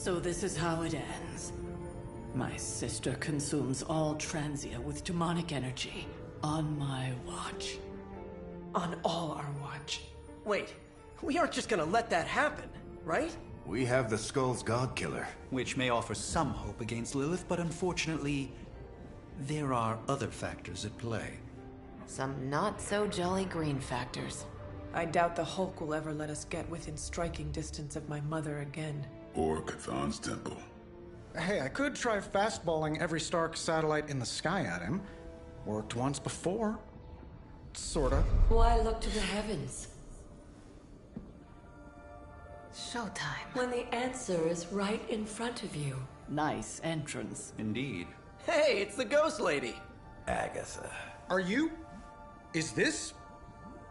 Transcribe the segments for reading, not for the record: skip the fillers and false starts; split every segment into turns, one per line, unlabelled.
So this is how it ends. My sister consumes all Transia with demonic energy on my watch.
On all our watch. Wait, we aren't just gonna let that happen, right?
We have the Skull's God-Killer.
Which may offer some hope against Lilith, but unfortunately, there are other factors at play.
Some not-so-jolly green factors.
I doubt the Hulk will ever let us get within striking distance of my mother again.
Or Chthon's temple.
Hey, I could try fastballing every Stark satellite in the sky at him. Worked once before. Sorta.
Why look to the heavens
Showtime.
when the answer is right in front of you? Nice entrance.
Indeed.
Hey, it's the Ghost Lady!
Agatha.
Are you? Is this?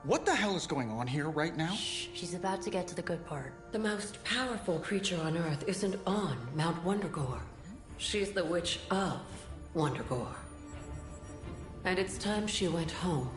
What the hell is going on here right now?
Shh, she's about to get to the good part.
The most powerful creature on Earth isn't on Mount Wondergore. She's the witch of Wondergore. And it's time she went home.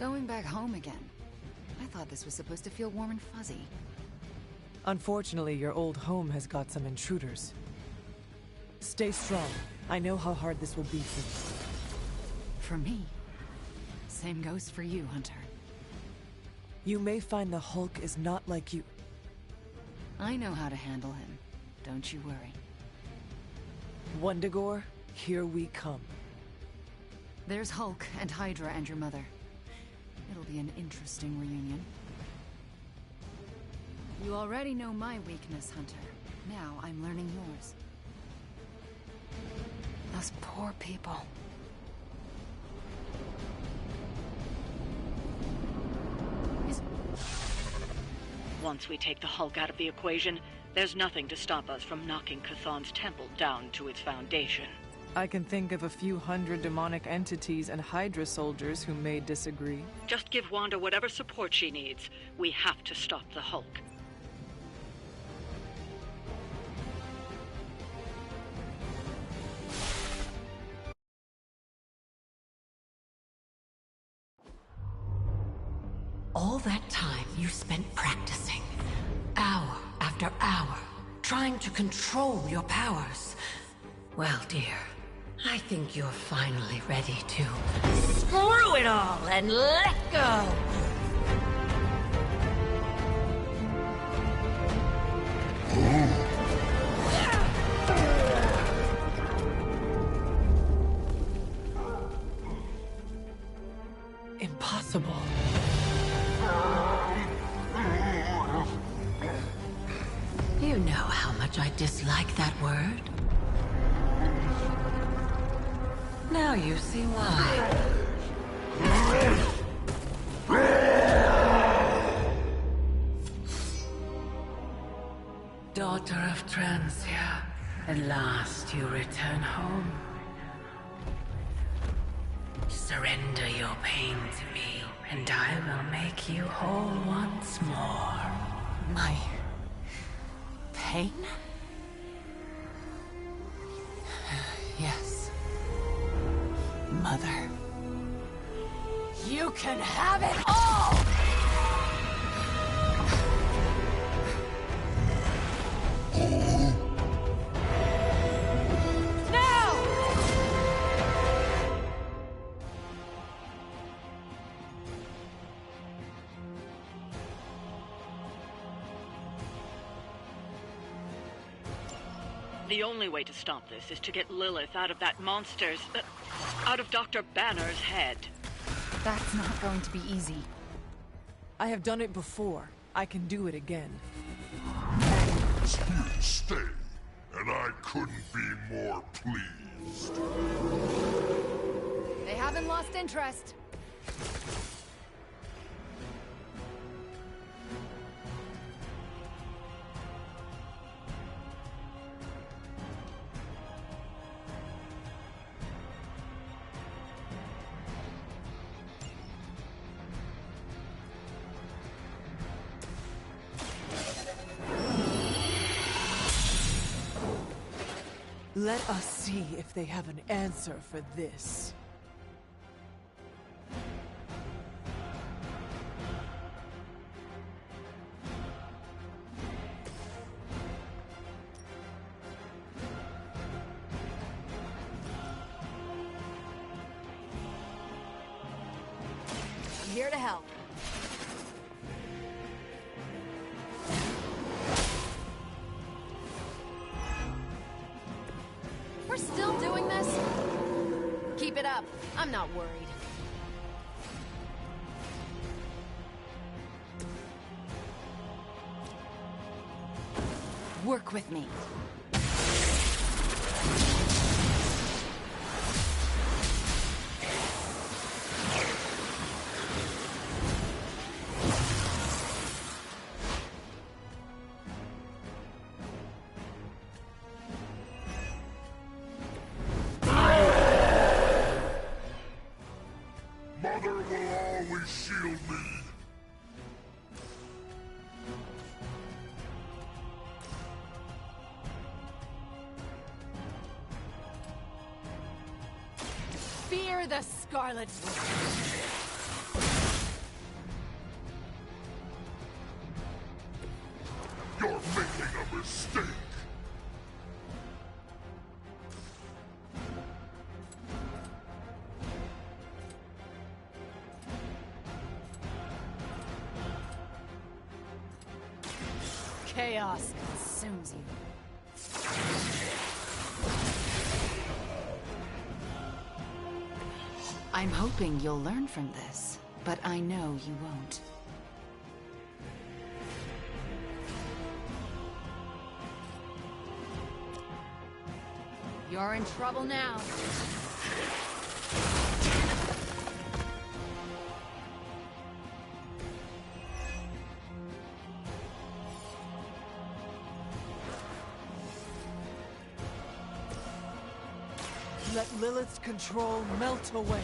Going back home again. I thought this was supposed to feel warm and fuzzy.
Unfortunately, your old home has got some intruders. Stay strong. I know how hard this will be for you.
For me. Same goes for you, Hunter.
You may find the Hulk is not like you.
I know how to handle him. Don't you worry.
Wundagore, here we come.
There's Hulk and Hydra and your mother. It'll be an interesting reunion. You already know my weakness, Hunter. Now I'm learning yours.
Those poor people.
Once we take the Hulk out of the equation, there's nothing to stop us from knocking Chthon's temple down to its foundation.
I can think of a few hundred demonic entities and Hydra soldiers who may disagree.
Just give Wanda whatever support she needs. We have to stop the Hulk.
All that time you spent practicing, hour after hour, trying to control your powers. Well, dear, I think you're finally ready to screw it all and let go! Impossible. You know how much I dislike that word. Now you see why. Daughter of Transia, at last you return home. Surrender your pain to me, and I will make you whole once more.
My... pain? Yes. Mother. You can have it all!
The only way to stop this is to get Lilith out of that monster's... out of Dr. Banner's head.
That's not going to be easy.
I have done it before. I can do it again.
Spirits stay, and I couldn't be more pleased.
They haven't lost interest.
Let us see if they have an answer for this.
I'm here to help. We're still doing this? Keep it up. I'm not worried. Work with me.
Mother will always shield me.
Fear the Scarlet Witch.
You're making a mistake.
Chaos consumes you. I'm hoping you'll learn from this, but I know you won't. You're in trouble now.
Let Lilith's control melt away.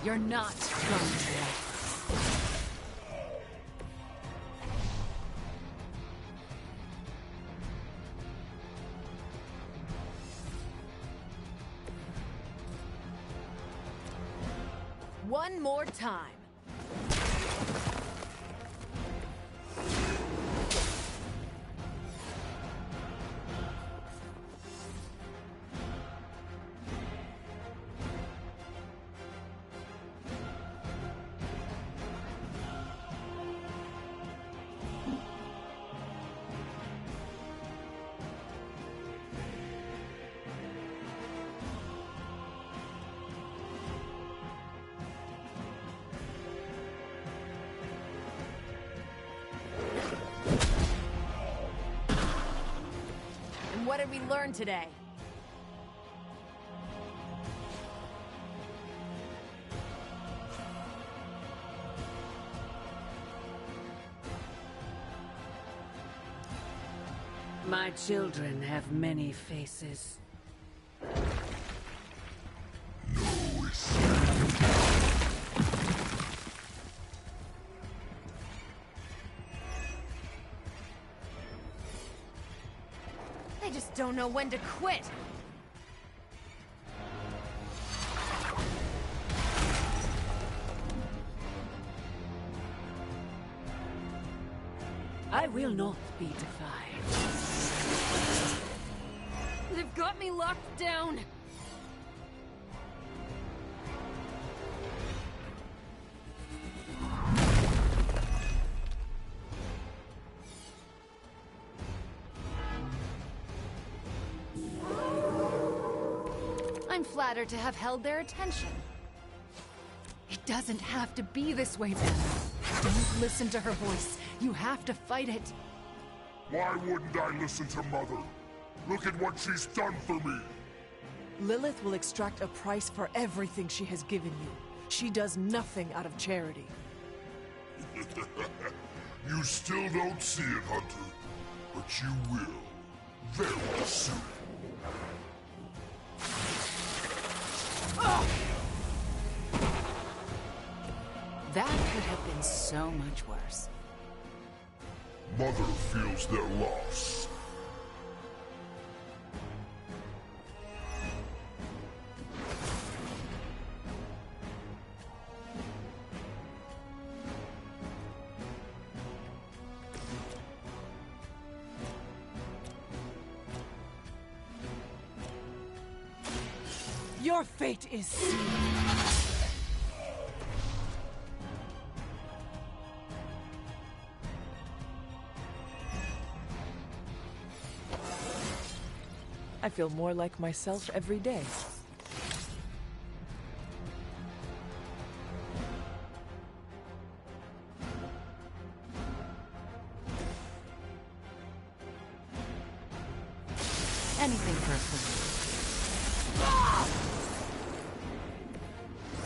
You're not going to let. One more time. What did we learn today?
My children have many faces.
I just don't know when to quit.
I will not be defied.
They've got me locked down. I'm flattered to have held their attention. It doesn't have to be this way, Ben. Don't listen to her voice. You have to fight it.
Why wouldn't I listen to Mother? Look at what she's done for me!
Lilith will extract a price for everything she has given you. She does nothing out of charity.
You still don't see it, Hunter. But you will. Very soon.
That could have been so much worse.
Mother feels their loss.
Your fate is sealed. I feel more like myself every day.
Anything for a fool.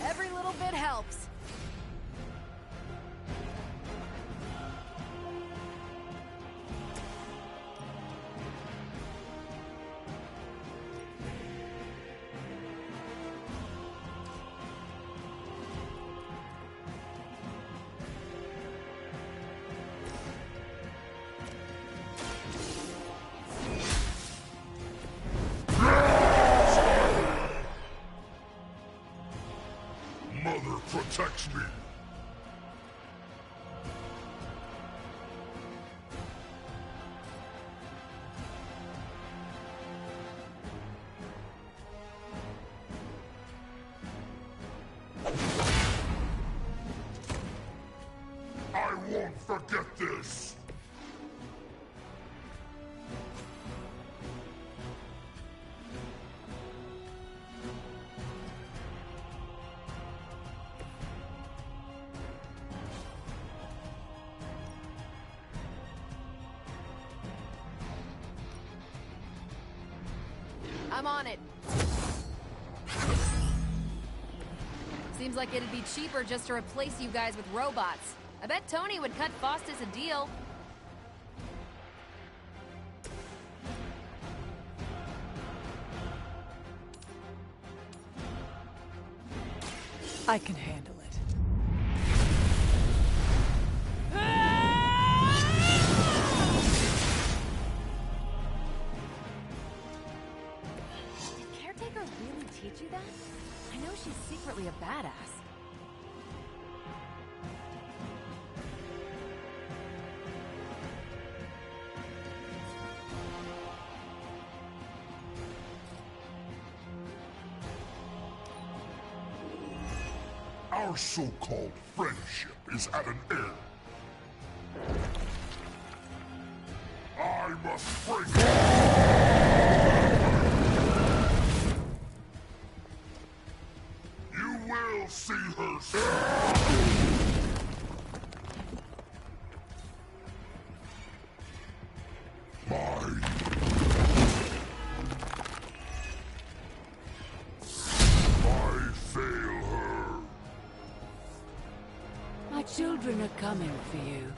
Every little bit helps.
Mother protects me. I won't forget this.
I'm on it. Seems like it'd be cheaper just to replace you guys with robots. I bet Tony would cut Faustus a deal.
I can handle it.
Did Caretaker really teach you that? I know she's secretly a badass.
Our so-called friendship is at an end. I must break it. You will see her soon.
My children are coming for you.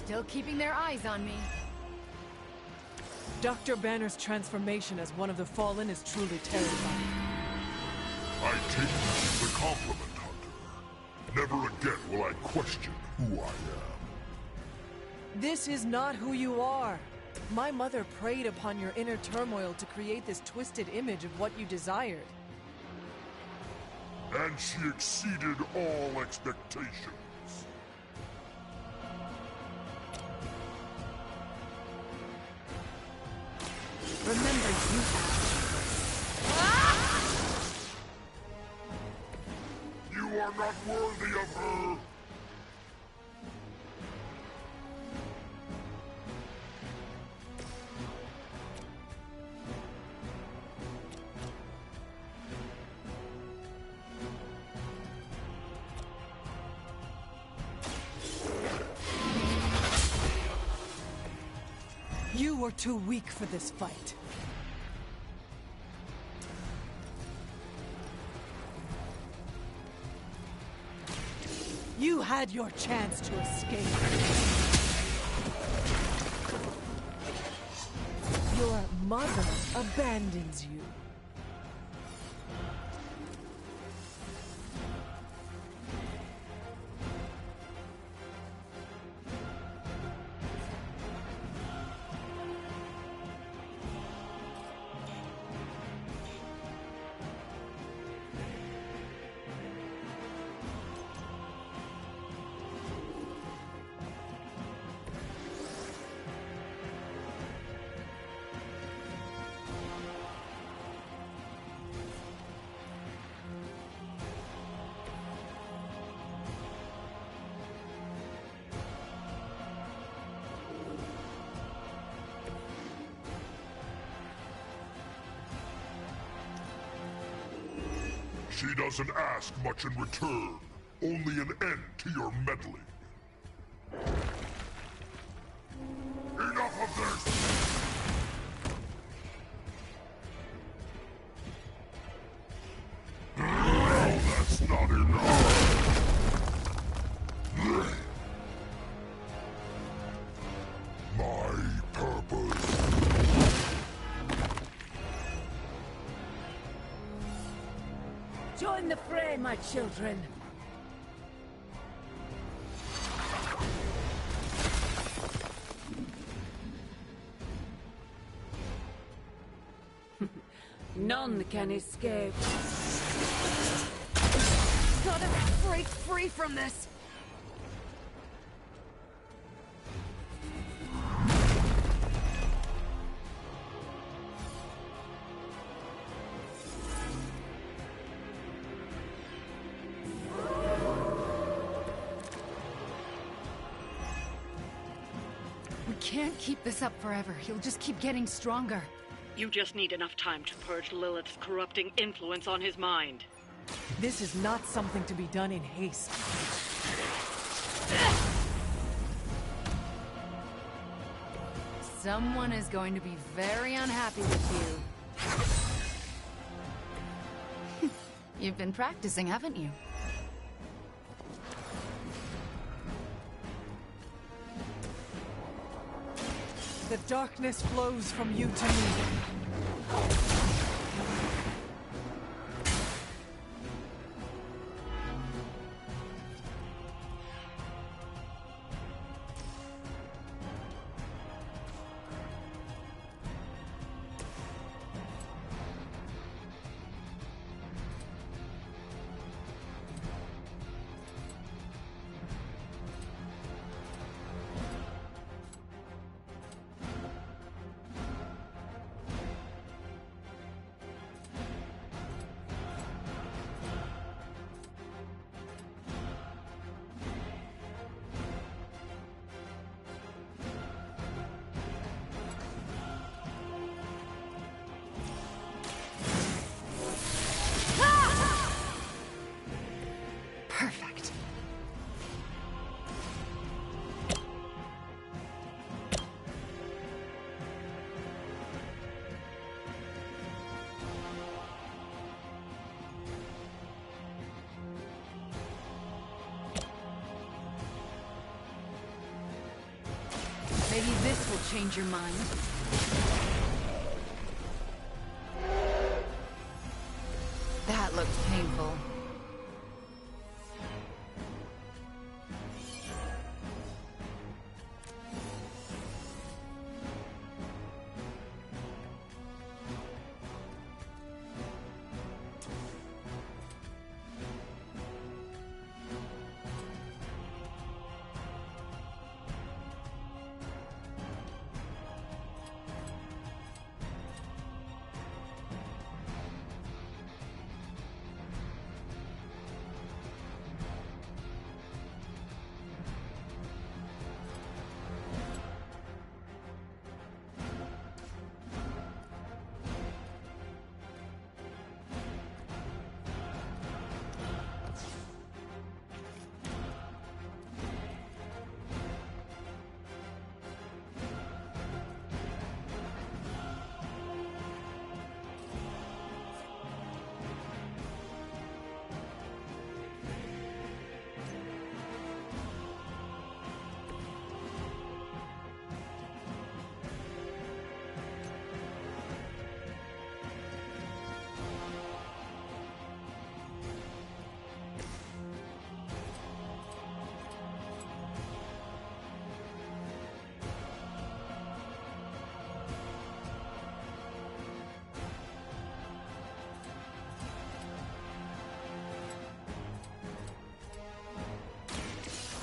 Still keeping their eyes on me.
Dr. Banner's transformation as one of the Fallen is truly terrifying.
I take that as a compliment, Hunter. Never again will I question who I am.
This is not who you are. My mother preyed upon your inner turmoil to create this twisted image of what you desired.
And she exceeded all expectations.
Remember,
You are not worthy of her!
You were too weak for this fight. You had your chance to escape. Your mother abandons you.
She doesn't ask much in return, only an end to your meddling. Enough of this! No, that's not enough! My purpose.
join the fray, my children. None can escape.
Gotta break free from this! We can't keep this up forever. He'll just keep getting stronger.
You just need enough time to purge Lilith's corrupting influence on his mind.
This is not something to be done in haste.
Someone is going to be very unhappy with you. You've been practicing, haven't you?
The darkness flows from you to me.
Maybe this will change your mind. That looked painful.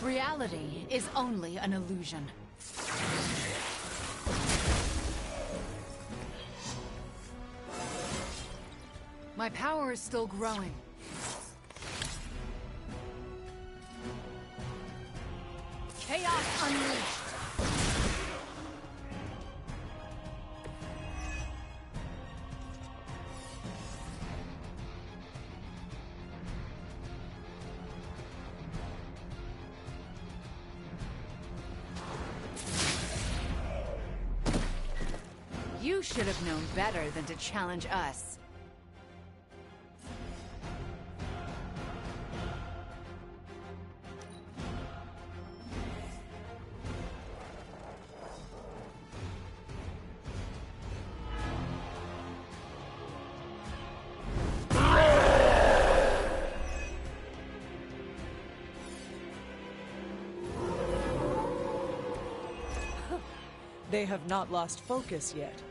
Reality is only an illusion. My power is still growing. Chaos unleashed! You should have known better than to challenge us.
They have not lost focus yet.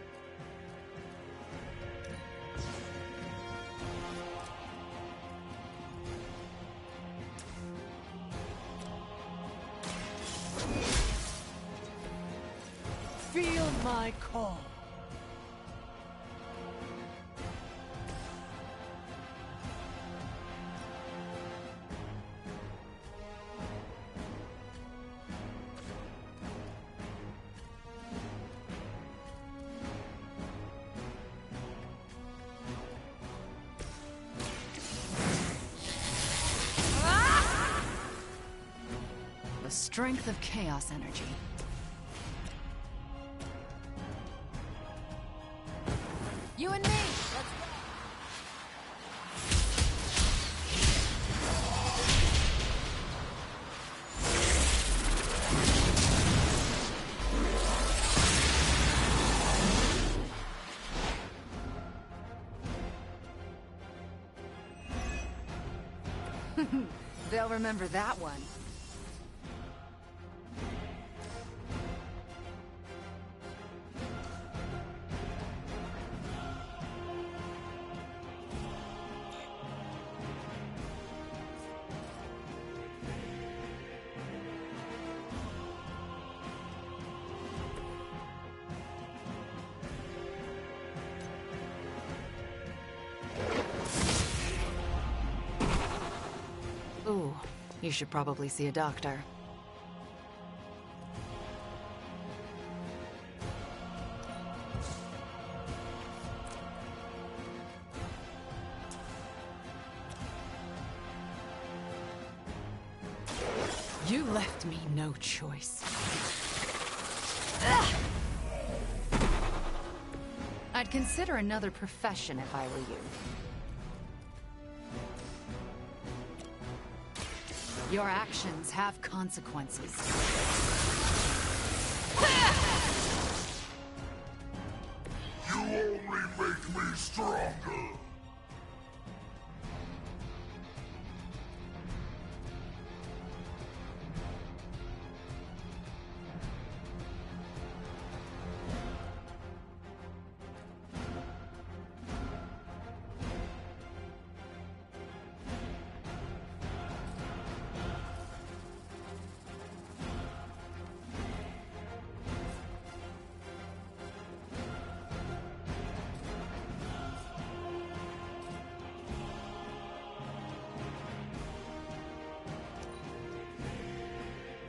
Feel my call.
The strength of chaos energy. You and me! Let's go! They'll remember that one. Ooh, you should probably see a doctor. You left me no choice. Ugh! I'd consider another profession if I were you. Your actions have consequences.
You only make me stronger!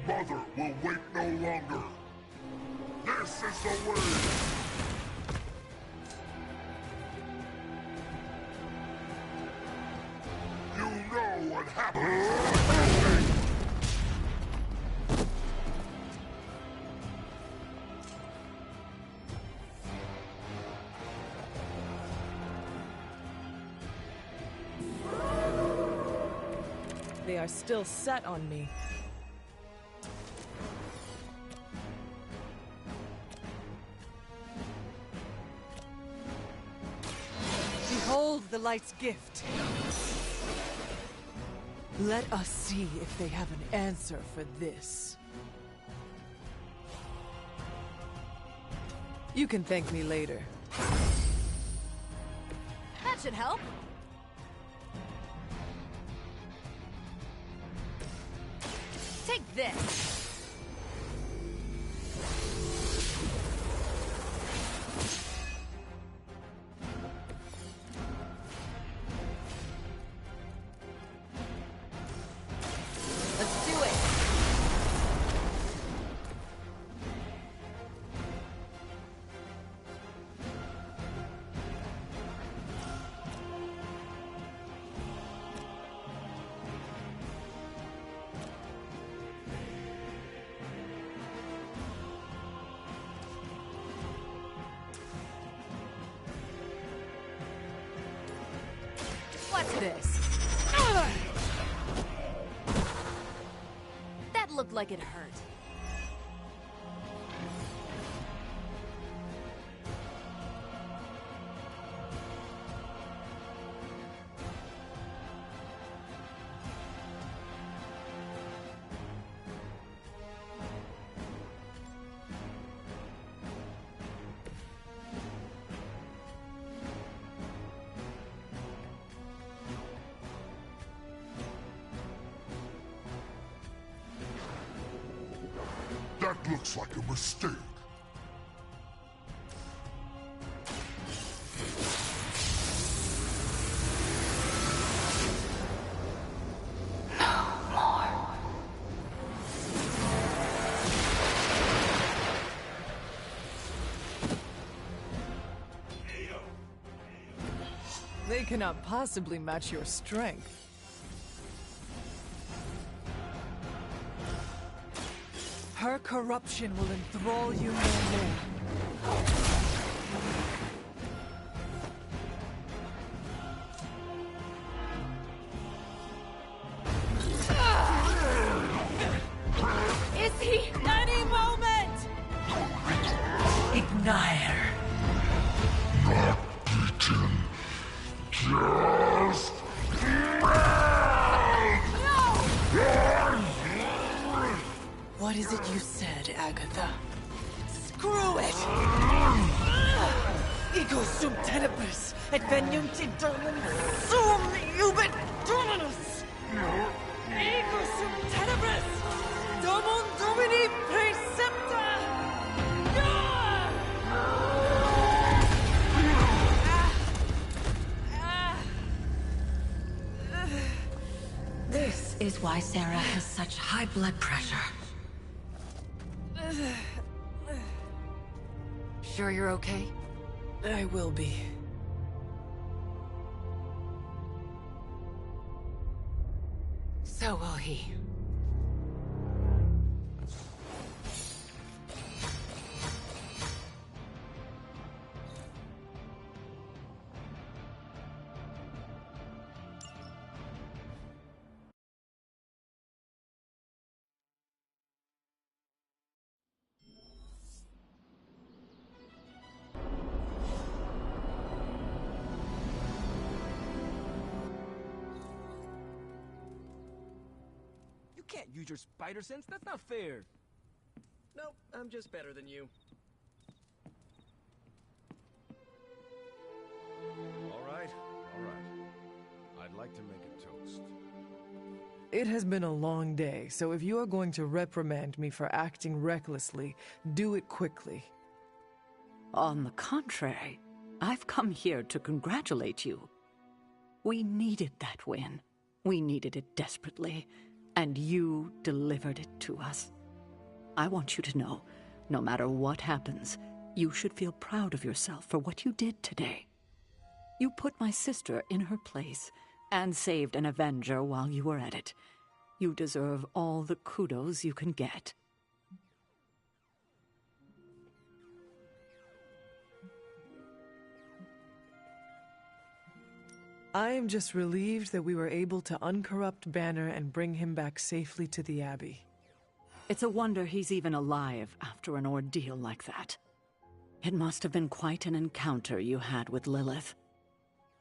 Mother will wait no longer. This is the way. You know what happens.
They are still set on me. Behold the light's gift. Let us see if they have an answer for this. You can thank me later.
That should help. Take this. Let's do it. What's this? That looked like it hurt.
That looks like a mistake.
They cannot possibly match your strength. Her corruption will enthrall you no more.
Is he?
Any moment!
Ignire.
Just
What is it you said, Agatha? Screw it! Ego sum tenebris, et veniunt eternum sum iubit dominus! Ego sum tenebris, domum domini precepta!
This is why Sarah has such high blood pressure.
Sure you're okay?
I will be.
So will he.
can't use your spider sense. That's not fair.
Nope, I'm just better than you.
All right. I'd like to make a toast.
It has been a long day, so if you are going to reprimand me for acting recklessly, do it quickly.
On the contrary, I've come here to congratulate you. We needed that win. We needed it desperately, and you delivered it to us. I want you to know, no matter what happens, you should feel proud of yourself for what you did today. You put my sister in her place and saved an Avenger while you were at it. You deserve all the kudos you can get.
I am just relieved that we were able to uncorrupt Banner and bring him back safely to the Abbey.
It's a wonder he's even alive after an ordeal like that. It must have been quite an encounter you had with Lilith.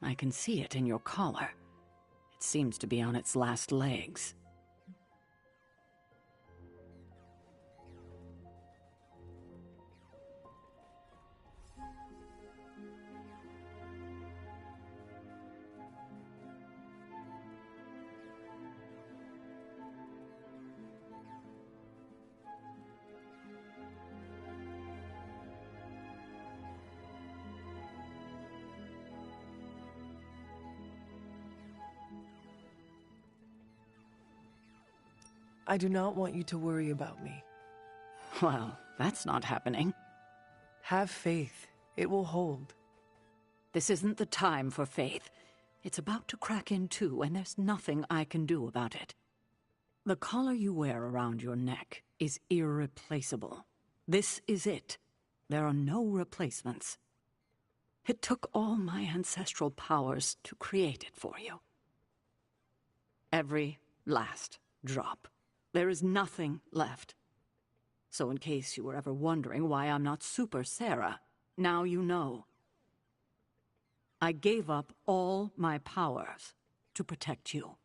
I can see it in your collar. It seems to be on its last legs.
I do not want you to worry about me.
Well, that's not happening.
Have faith. It will hold.
This isn't the time for faith. It's about to crack in too, and there's nothing I can do about it. The collar you wear around your neck is irreplaceable. This is it. There are no replacements. It took all my ancestral powers to create it for you. Every last drop. There is nothing left. So in case you were ever wondering why I'm not Super Sarah, now you know. I gave up all my powers to protect you.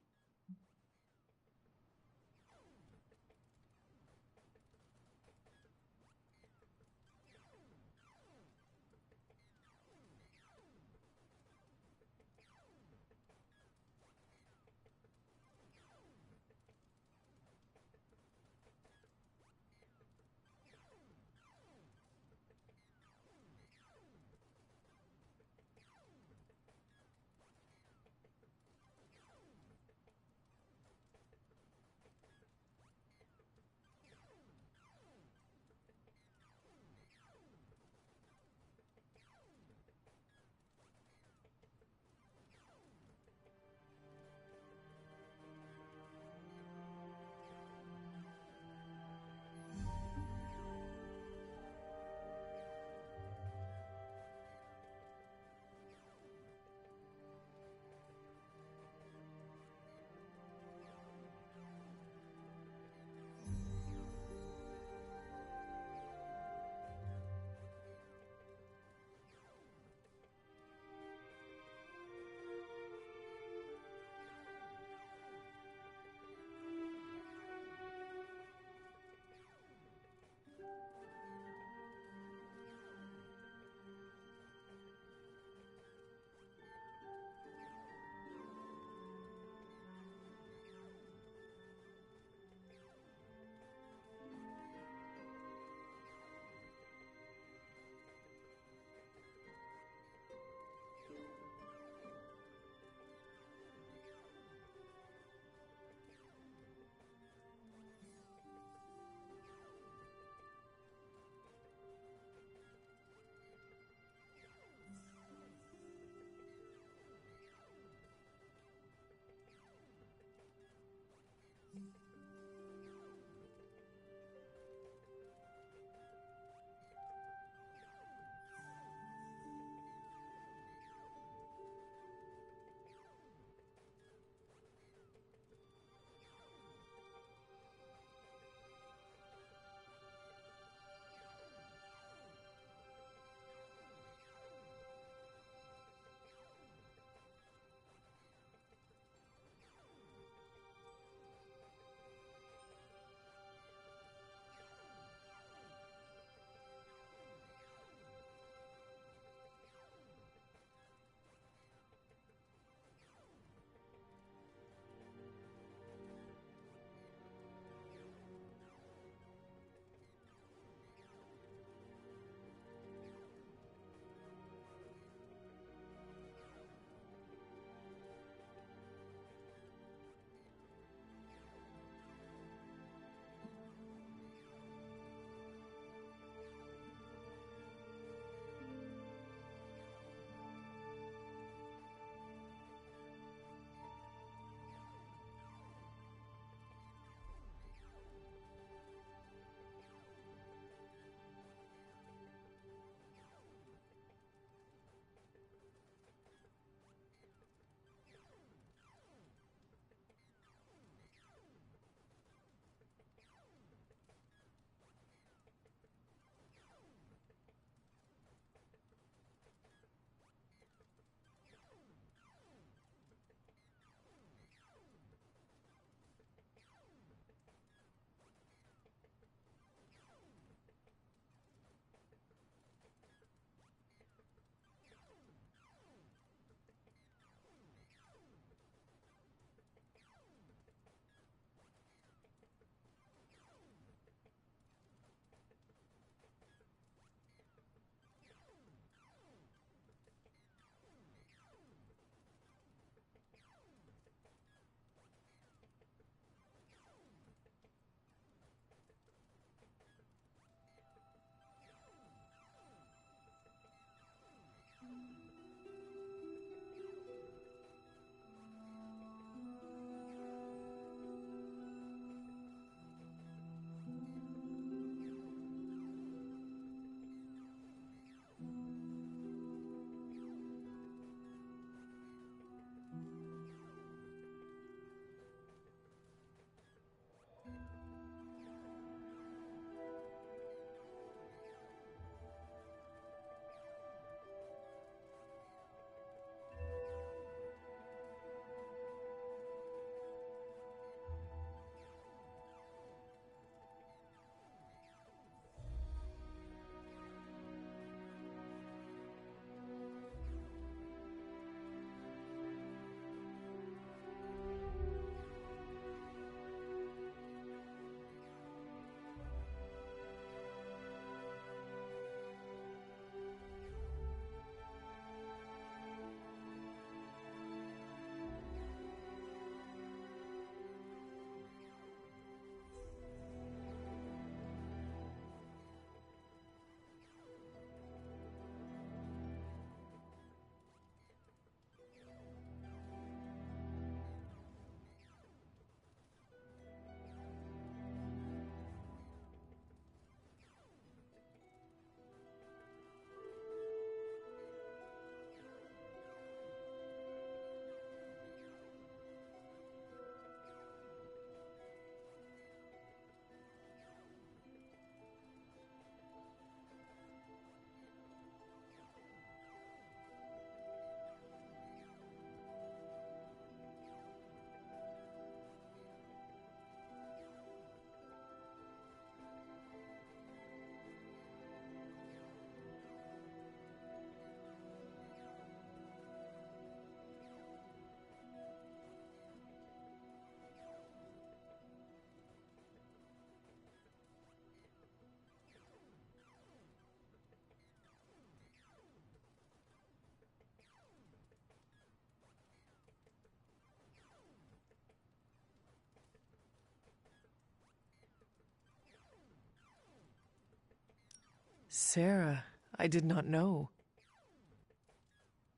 Sarah, I did not know.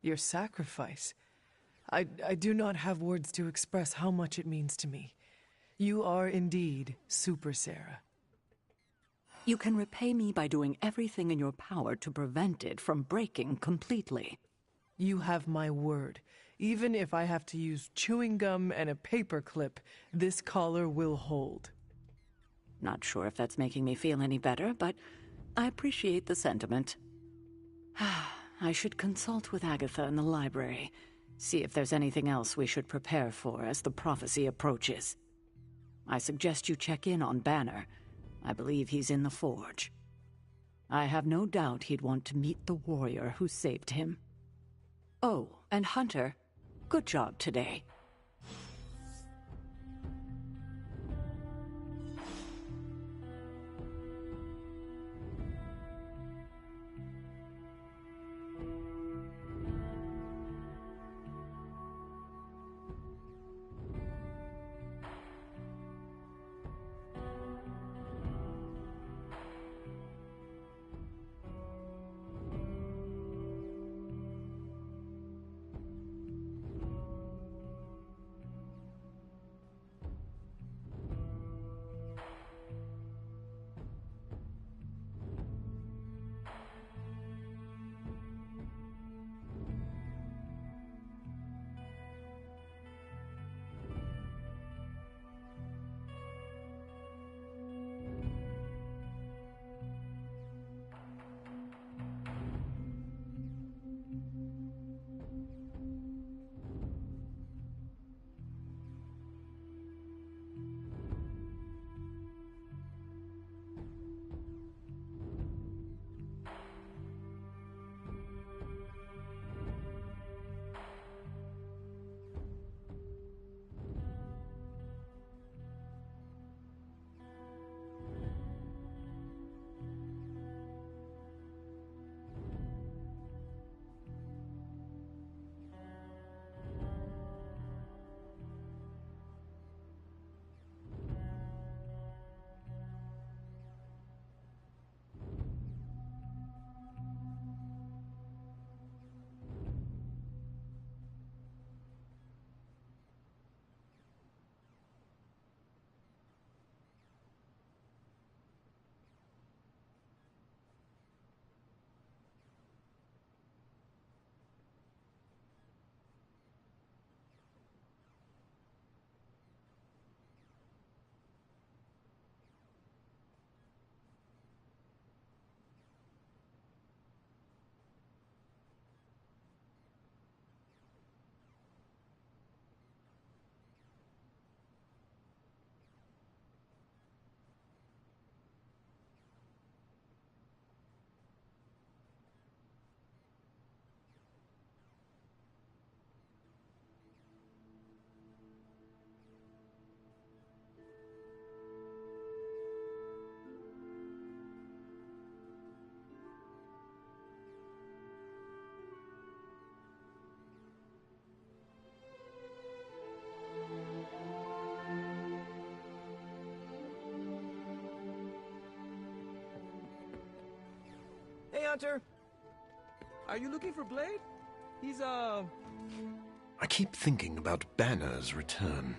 Your sacrifice. I do not have words to express how much it means to me. You are indeed Super Sarah.
You can repay me by doing everything in your power to prevent it from breaking completely.
You have my word. Even if I have to use chewing gum and a paper clip, this collar will hold.
Not sure if that's making me feel any better, but I appreciate the sentiment. I should consult with Agatha in the library, see if there's anything else we should prepare for as the prophecy approaches. I suggest you check in on Banner. I believe he's in the forge. I have no doubt he'd want to meet the warrior who saved him. Oh, and Hunter, good job today.
Hey, Hunter! Are you looking for Blade? He's,
I keep thinking about Banner's return.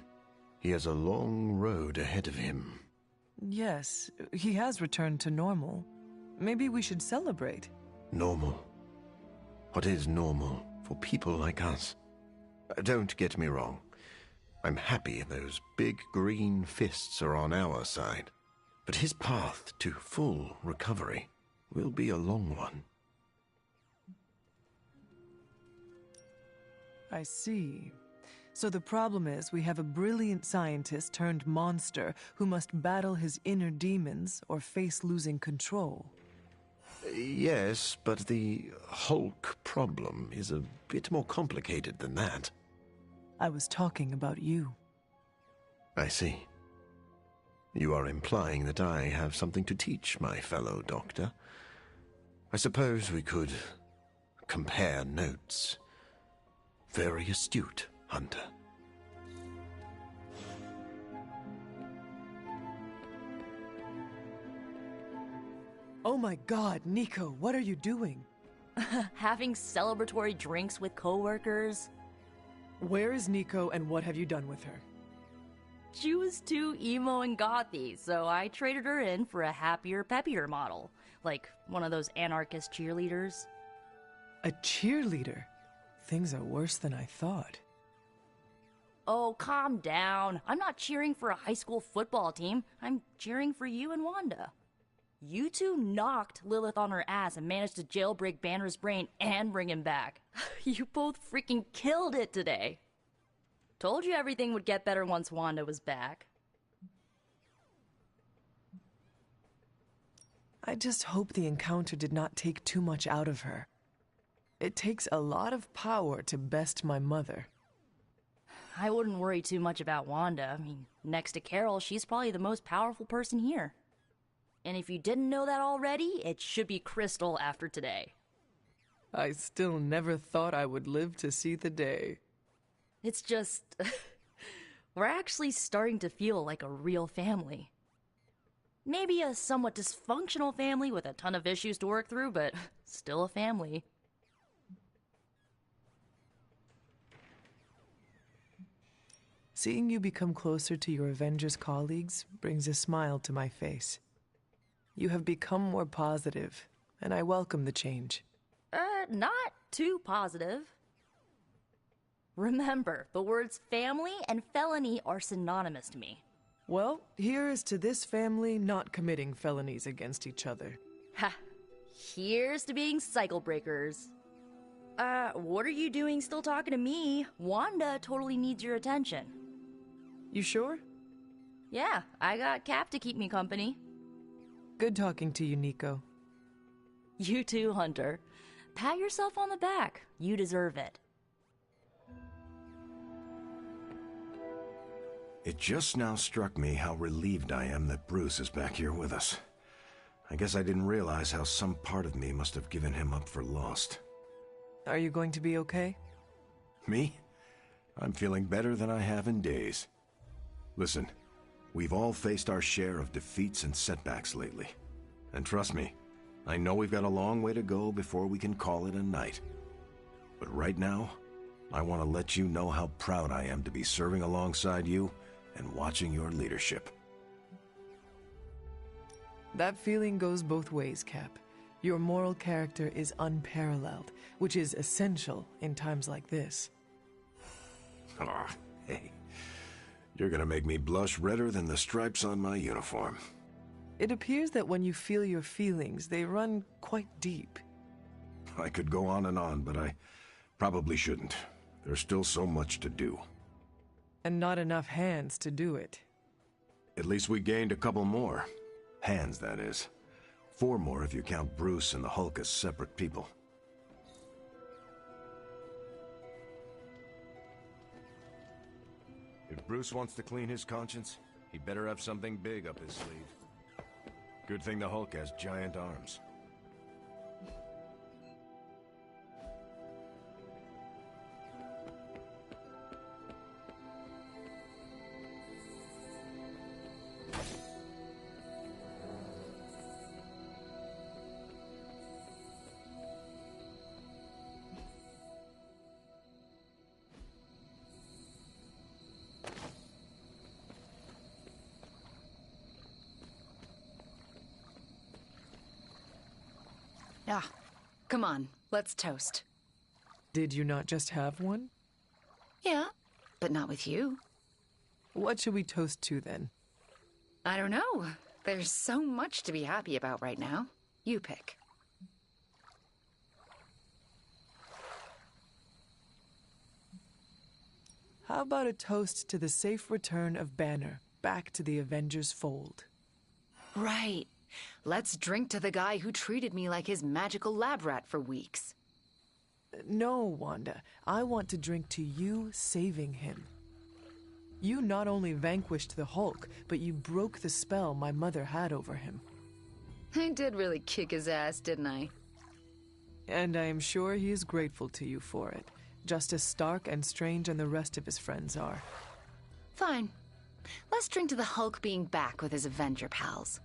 He has a long road ahead of him.
Yes, he has returned to normal. Maybe we should celebrate.
Normal? What is normal for people like us? Don't get me wrong. I'm happy those big green fists are on our side. But his path to full recovery will be a long one.
I see. So the problem is we have a brilliant scientist turned monster who must battle his inner demons or face losing control.
Yes, but the Hulk problem is a bit more complicated than that.
I was talking about you.
I see. You are implying that I have something to teach my fellow doctor. I suppose we could compare notes. Very astute, Hunter.
Oh my god, Nico, what are you doing?
Having celebratory drinks with coworkers.
Where is Nico and what have you done with her?
She was too emo and gothy, so I traded her in for a happier, peppier model. Like one of those anarchist cheerleaders.
A cheerleader? Things are worse than I thought.
Oh, calm down. I'm not cheering for a high school football team. I'm cheering for you and Wanda. You two knocked Lilith on her ass and managed to jailbreak Banner's brain and bring him back. You both freaking killed it today. Told you everything would get better once Wanda was back.
I just hope the encounter did not take too much out of her. It takes a lot of power to best my mother.
I wouldn't worry too much about Wanda. I mean, next to Carol, she's probably the most powerful person here. And if you didn't know that already, it should be Crystal after today.
I still never thought I would live to see the day.
It's just... we're actually starting to feel like a real family. Maybe a somewhat dysfunctional family with a ton of issues to work through, but still a family.
Seeing you become closer to your Avengers colleagues brings a smile to my face. You have become more positive, and I welcome the change.
Not too positive. Remember, the words family and felony are synonymous to me.
Well, here is to this family not committing felonies against each other.
Ha! Here's to being cycle breakers. What are you doing still talking to me? Wanda totally needs your attention.
You sure?
Yeah, I got Cap to keep me company.
Good talking to you, Nico.
You too, Hunter. Pat yourself on the back. You deserve it.
It just now struck me how relieved I am that Bruce is back here with us. I guess I didn't realize how some part of me must have given him up for lost.
Are you going to be okay?
Me? I'm feeling better than I have in days. Listen, we've all faced our share of defeats and setbacks lately. And trust me, I know we've got a long way to go before we can call it a night. But right now, I want to let you know how proud I am to be serving alongside you and watching your leadership.
That feeling goes both ways, Cap. Your moral character is unparalleled, which is essential in times like this.
Ah, hey. You're gonna make me blush redder than the stripes on my uniform.
It appears that when you feel your feelings, they run quite deep.
I could go on, but I probably shouldn't. There's still so much to do.
And not enough hands to do it.
At least we gained a couple more. Hands, that is. 4 more if you count Bruce and the Hulk as separate people. If Bruce wants to clean his conscience, he better have something big up his sleeve. Good thing the Hulk has giant arms.
Ah, come on, let's toast.
Did you not just have one?
Yeah, but not with you.
What should we toast to then?
I don't know. There's so much to be happy about right now. You pick.
How about a toast to the safe return of Banner back to the Avengers fold?
Right. Let's drink to the guy who treated me like his magical lab rat for weeks.
No, Wanda. I want to drink to you saving him. You not only vanquished the Hulk, but you broke the spell my mother had over him.
I did really kick his ass, didn't I?
And I am sure he is grateful to you for it, just as Stark and Strange and the rest of his friends are.
Fine. Let's drink to the Hulk being back with his Avenger pals.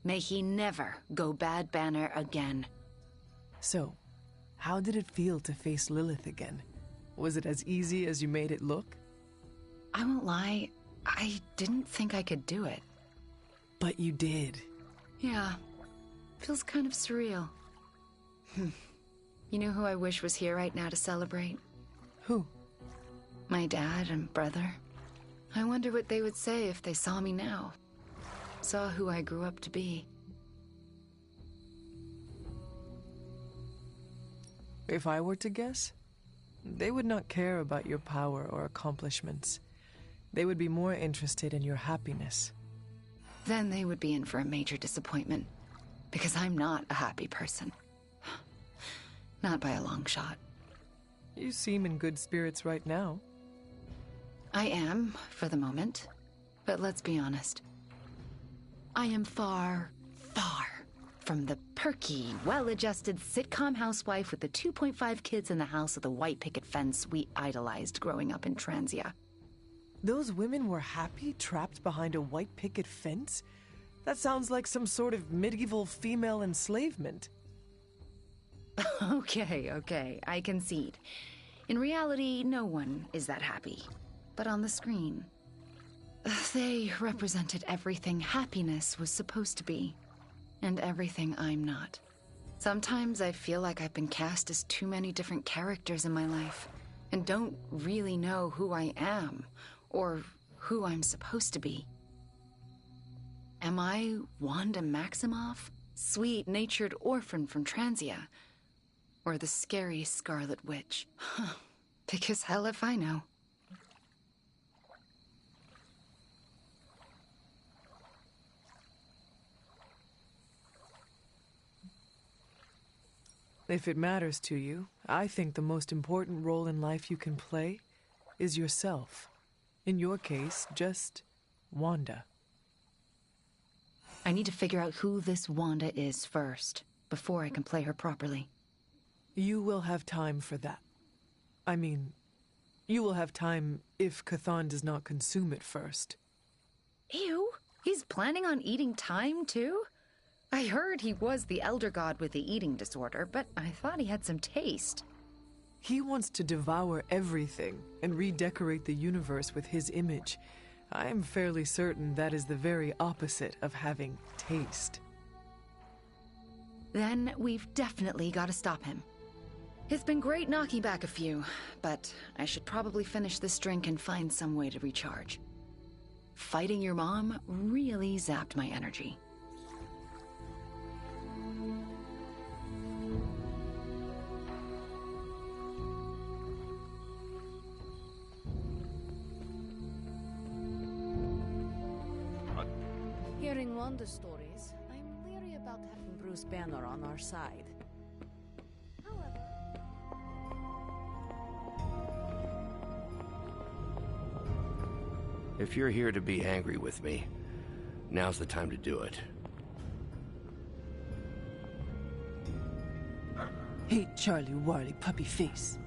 May he never go Bad Banner again.
So, how did it feel to face Lilith again? Was it as easy as you made it look?
I won't lie, I didn't think I could do it.
But you did.
Yeah. Feels kind of surreal. You know who I wish was here right now to celebrate?
Who?
My dad and brother. I wonder what they would say if they saw me now. Saw who I grew up to be.
If I were to guess, they would not care about your power or accomplishments. They would be more interested in your happiness.
Then they would be in for a major disappointment. Because I'm not a happy person. Not by a long shot.
You seem in good spirits right now.
I am, for the moment. But let's be honest. I am far, far from the perky, well-adjusted sitcom housewife with the 2.5 kids in the house with the white picket fence we idolized growing up in Transia.
Those women were happy trapped behind a white picket fence? That sounds like some sort of medieval female enslavement.
Okay, I concede. In reality, no one is that happy. But on the screen, they represented everything happiness was supposed to be. And everything I'm not. Sometimes I feel like I've been cast as too many different characters in my life, and don't really know who I am, or who I'm supposed to be. Am I Wanda Maximoff, sweet-natured orphan from Transia? Or the scary Scarlet Witch? Because hell if I know.
If it matters to you, I think the most important role in life you can play is yourself. In your case, just Wanda.
I need to figure out who this Wanda is first, before I can play her properly.
You will have time for that. I mean, you will have time if Chthon does not consume it first.
Ew, he's planning on eating time too? I heard he was the Elder God with the eating disorder, but I thought he had some taste.
He wants to devour everything and redecorate the universe with his image. I am fairly certain that is the very opposite of having taste.
Then we've definitely got to stop him. It's been great knocking back a few, but I should probably finish this drink and find some way to recharge. Fighting your mom really zapped my energy.
Hearing Wanda stories, I'm leery about having Bruce Banner on our side.
If you're here to be angry with me, now's the time to do it.
Hey, Charlie Warley puppy face.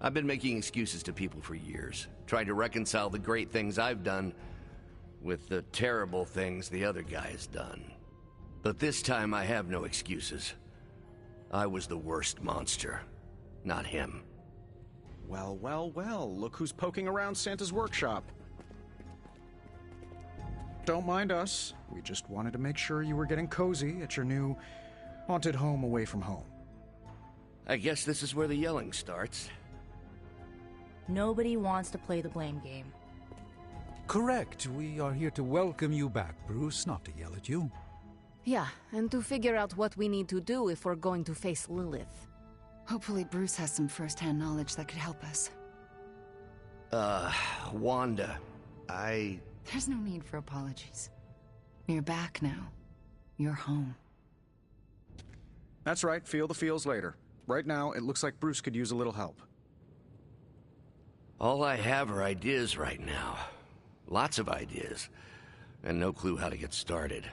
I've been making excuses to people for years, trying to reconcile the great things I've done with the terrible things the other guy has done. But this time I have no excuses. I was the worst monster, not him.
Well, look who's poking around Santa's workshop. Don't mind us. We just wanted to make sure you were getting cozy at your new haunted home away from home.
I guess this is where the yelling starts.
Nobody wants to play the blame game.
Correct. We are here to welcome you back, Bruce, not to yell at you.
Yeah, and to figure out what we need to do if we're going to face Lilith.
Hopefully Bruce has some first-hand knowledge that could help us.
Wanda,
There's no need for apologies. You're back now. You're home.
That's right, feel the feels later. Right now, it looks like Bruce could use a little help.
All I have are ideas right now. Lots of ideas. And no clue how to get started.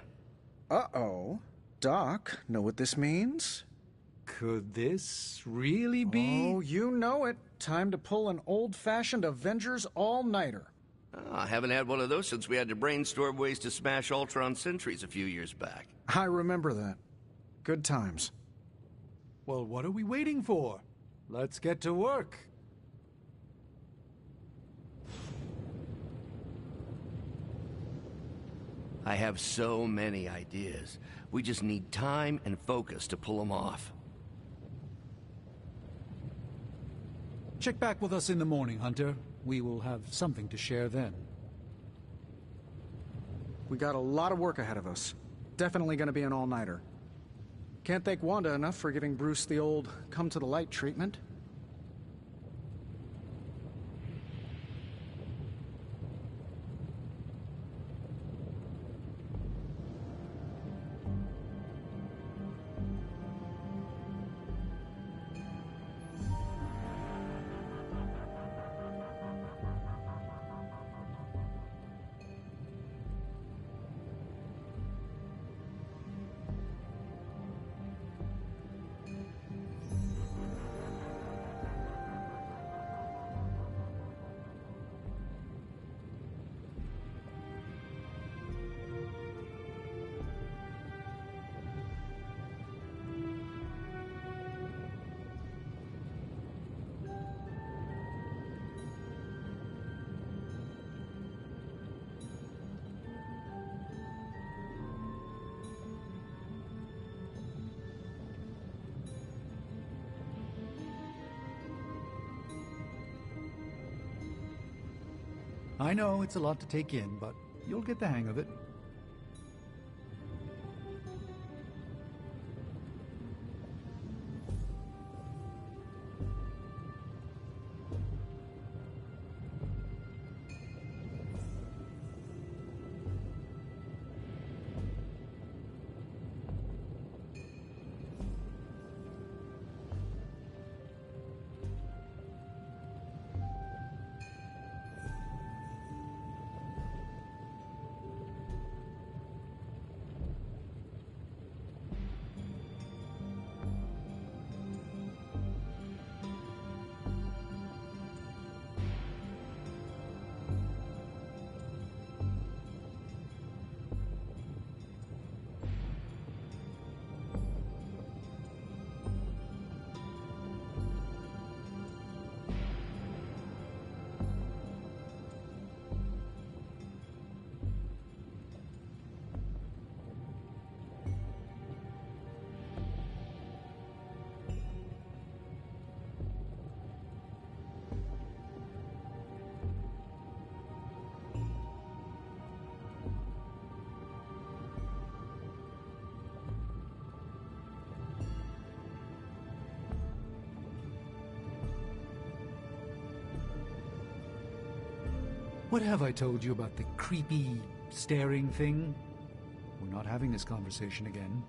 Uh-oh. Doc, know what this means?
Could this really be?
Oh, you know it. Time to pull an old-fashioned Avengers all-nighter.
I haven't had one of those since we had to brainstorm ways to smash Ultron sentries a few years back.
I remember that. Good times.
Well, what are we waiting for? Let's get to work.
I have so many ideas. We just need time and focus to pull them off.
Check back with us in the morning, Hunter. We will have something to share then.
We got a lot of work ahead of us. Definitely gonna be an all-nighter. Can't thank Wanda enough for giving Bruce the old come-to-the-light treatment.
I know it's a lot to take in, but you'll get the hang of it. What have I told you about the creepy, staring thing? We're not having this conversation again.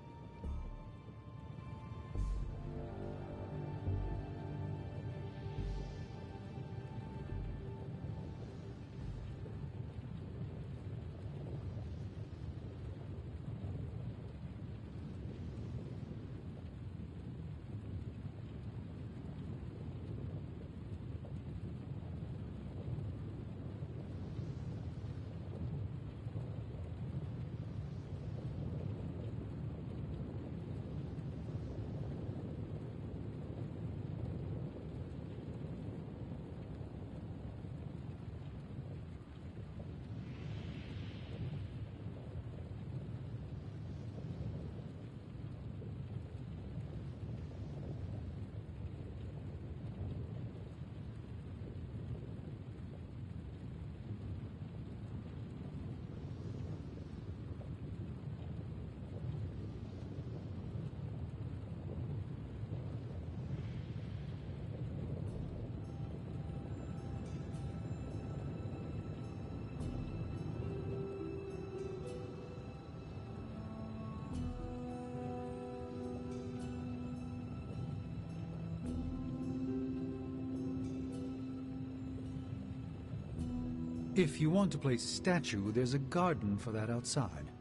If you want to place a statue, there's a garden for that outside.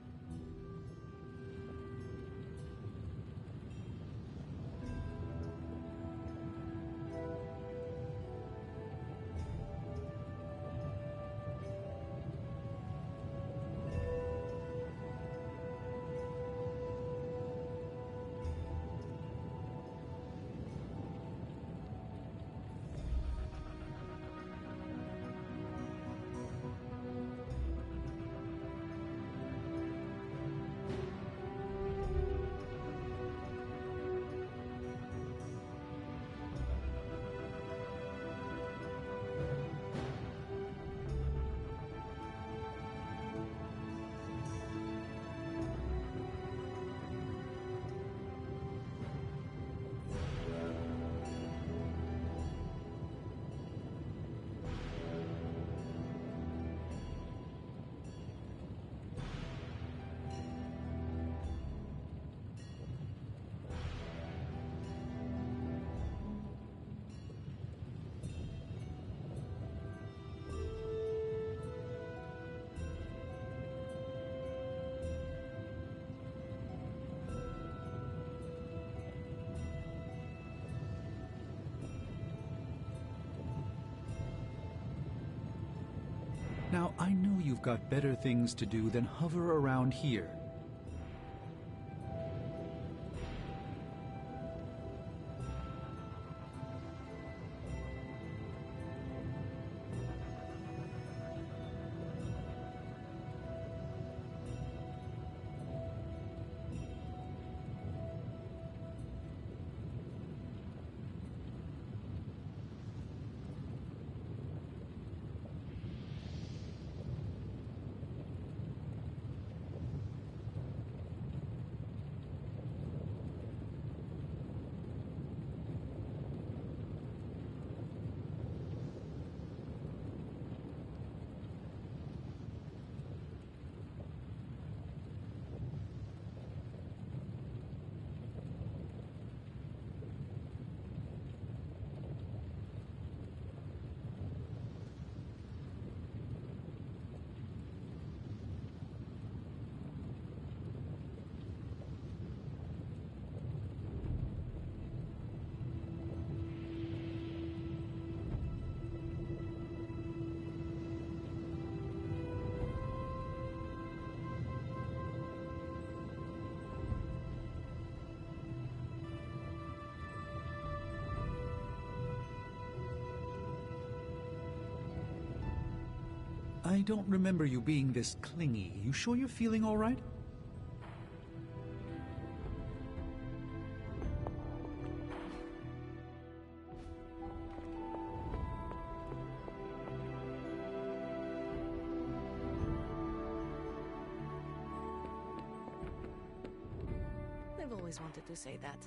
I know you've got better things to do than hover around here. I don't remember you being this clingy. You sure you're feeling all right?
I've always wanted to say that.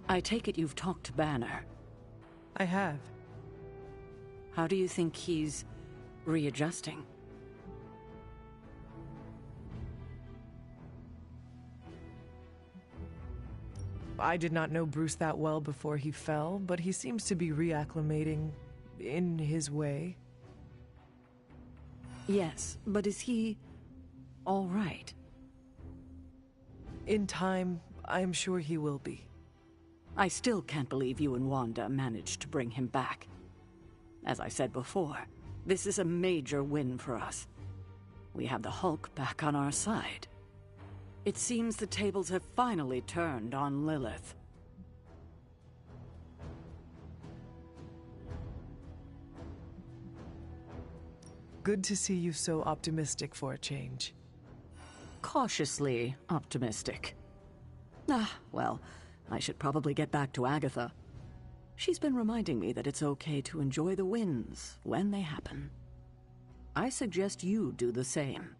I take it you've talked to Banner.
I have.
How do you think he's readjusting?
I did not know Bruce that well before he fell, but he seems to be reacclimating in his way.
Yes, but is he all right?
In time, I am sure he will be.
I still can't believe you and Wanda managed to bring him back. As I said before, this is a major win for us. We have the Hulk back on our side. It seems the tables have finally turned on Lilith.
Good to see you so optimistic for a change.
Cautiously optimistic. Well, I should probably get back to Agatha. She's been reminding me that it's okay to enjoy the wins when they happen. I suggest you do the same.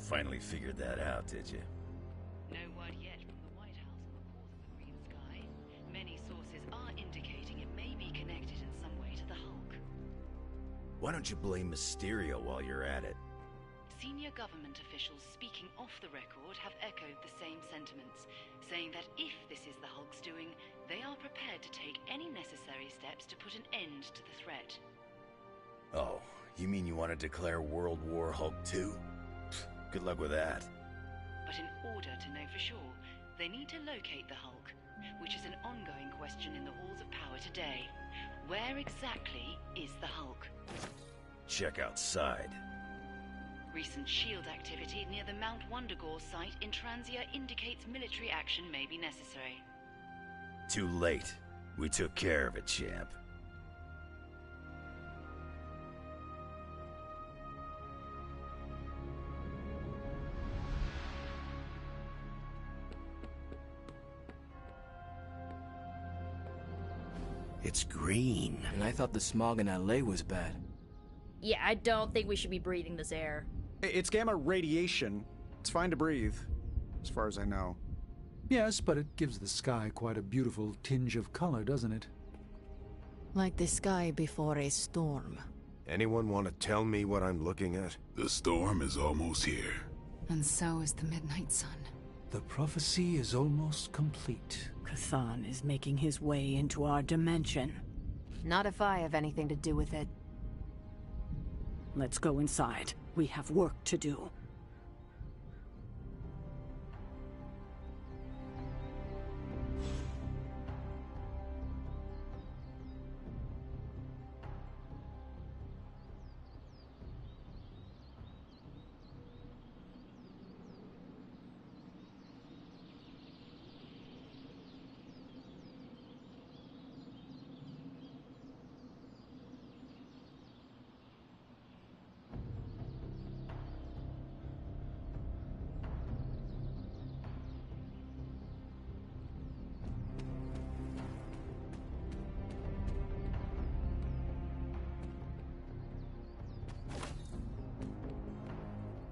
Finally figured that out, did you?
No word yet from the White House on the cause of the green sky. Many sources are indicating it may be connected in some way to the Hulk.
Why don't you blame Mysterio while you're at it?
Senior government officials speaking off the record have echoed the same sentiments, saying that if this is the Hulk's doing, they are prepared to take any necessary steps to put an end to the threat.
Oh, you mean you want to declare World War Hulk 2? Good luck with that.
But in order to know for sure, they need to locate the Hulk, which is an ongoing question in the halls of power today. Where exactly is the Hulk?
Check outside.
Recent SHIELD activity near the Mount Wundagore site in Transia indicates military action may be necessary.
Too late. We took care of it, champ.
It's green.
And I thought the smog in LA was bad.
Yeah, I don't think we should be breathing this air.
It's gamma radiation. It's fine to breathe, as far as I know.
Yes, but it gives the sky quite a beautiful tinge of color, doesn't it?
Like the sky before a storm.
Anyone want to tell me what I'm looking at?
The storm is almost here.
And so is the midnight sun.
The prophecy is almost complete.
K'than is making his way into our dimension.
Not if I have anything to do with it.
Let's go inside. We have work to do.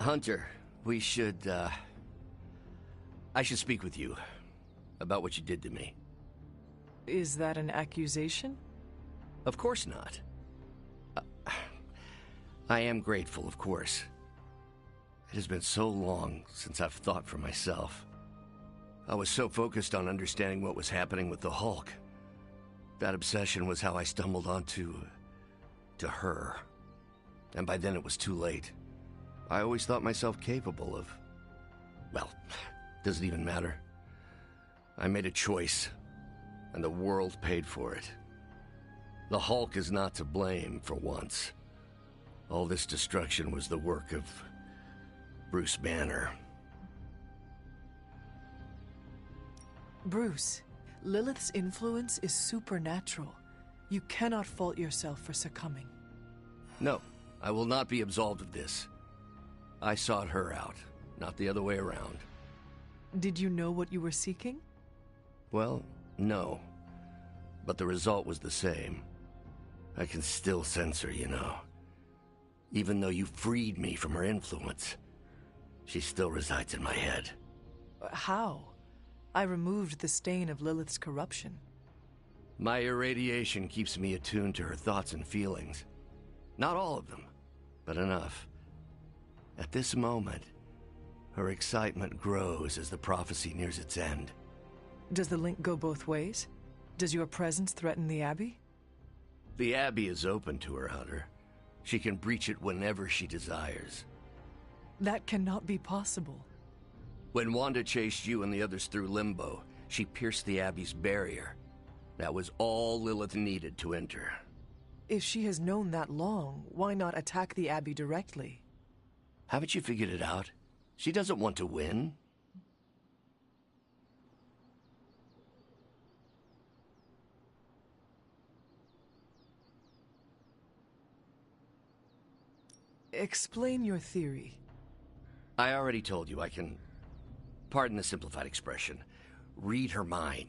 Hunter, we should, I should speak with you about what you did to me.
Is that an accusation?
Of course not. I am grateful, of course. It has been so long since I've thought for myself. I was so focused on understanding what was happening with the Hulk. That obsession was how I stumbled onto her. And by then it was too late. I always thought myself capable of... well, doesn't even matter. I made a choice, and the world paid for it. The Hulk is not to blame, for once. All this destruction was the work of Bruce Banner.
Bruce, Lilith's influence is supernatural. You cannot fault yourself for succumbing.
No, I will not be absolved of this. I sought her out, not the other way around.
Did you know what you were seeking?
Well, no. But the result was the same. I can still sense her, you know. Even though you freed me from her influence, she still resides in my head.
How? I removed the stain of Lilith's corruption.
My irradiation keeps me attuned to her thoughts and feelings. Not all of them, but enough. At this moment, her excitement grows as the prophecy nears its end.
Does the link go both ways? Does your presence threaten the Abbey?
The Abbey is open to her, Hunter. She can breach it whenever she desires.
That cannot be possible.
When Wanda chased you and the others through Limbo, she pierced the Abbey's barrier. That was all Lilith needed to enter.
If she has known that long, why not attack the Abbey directly?
Haven't you figured it out? She doesn't want to win.
Explain your theory.
I already told you I can, pardon the simplified expression, read her mind.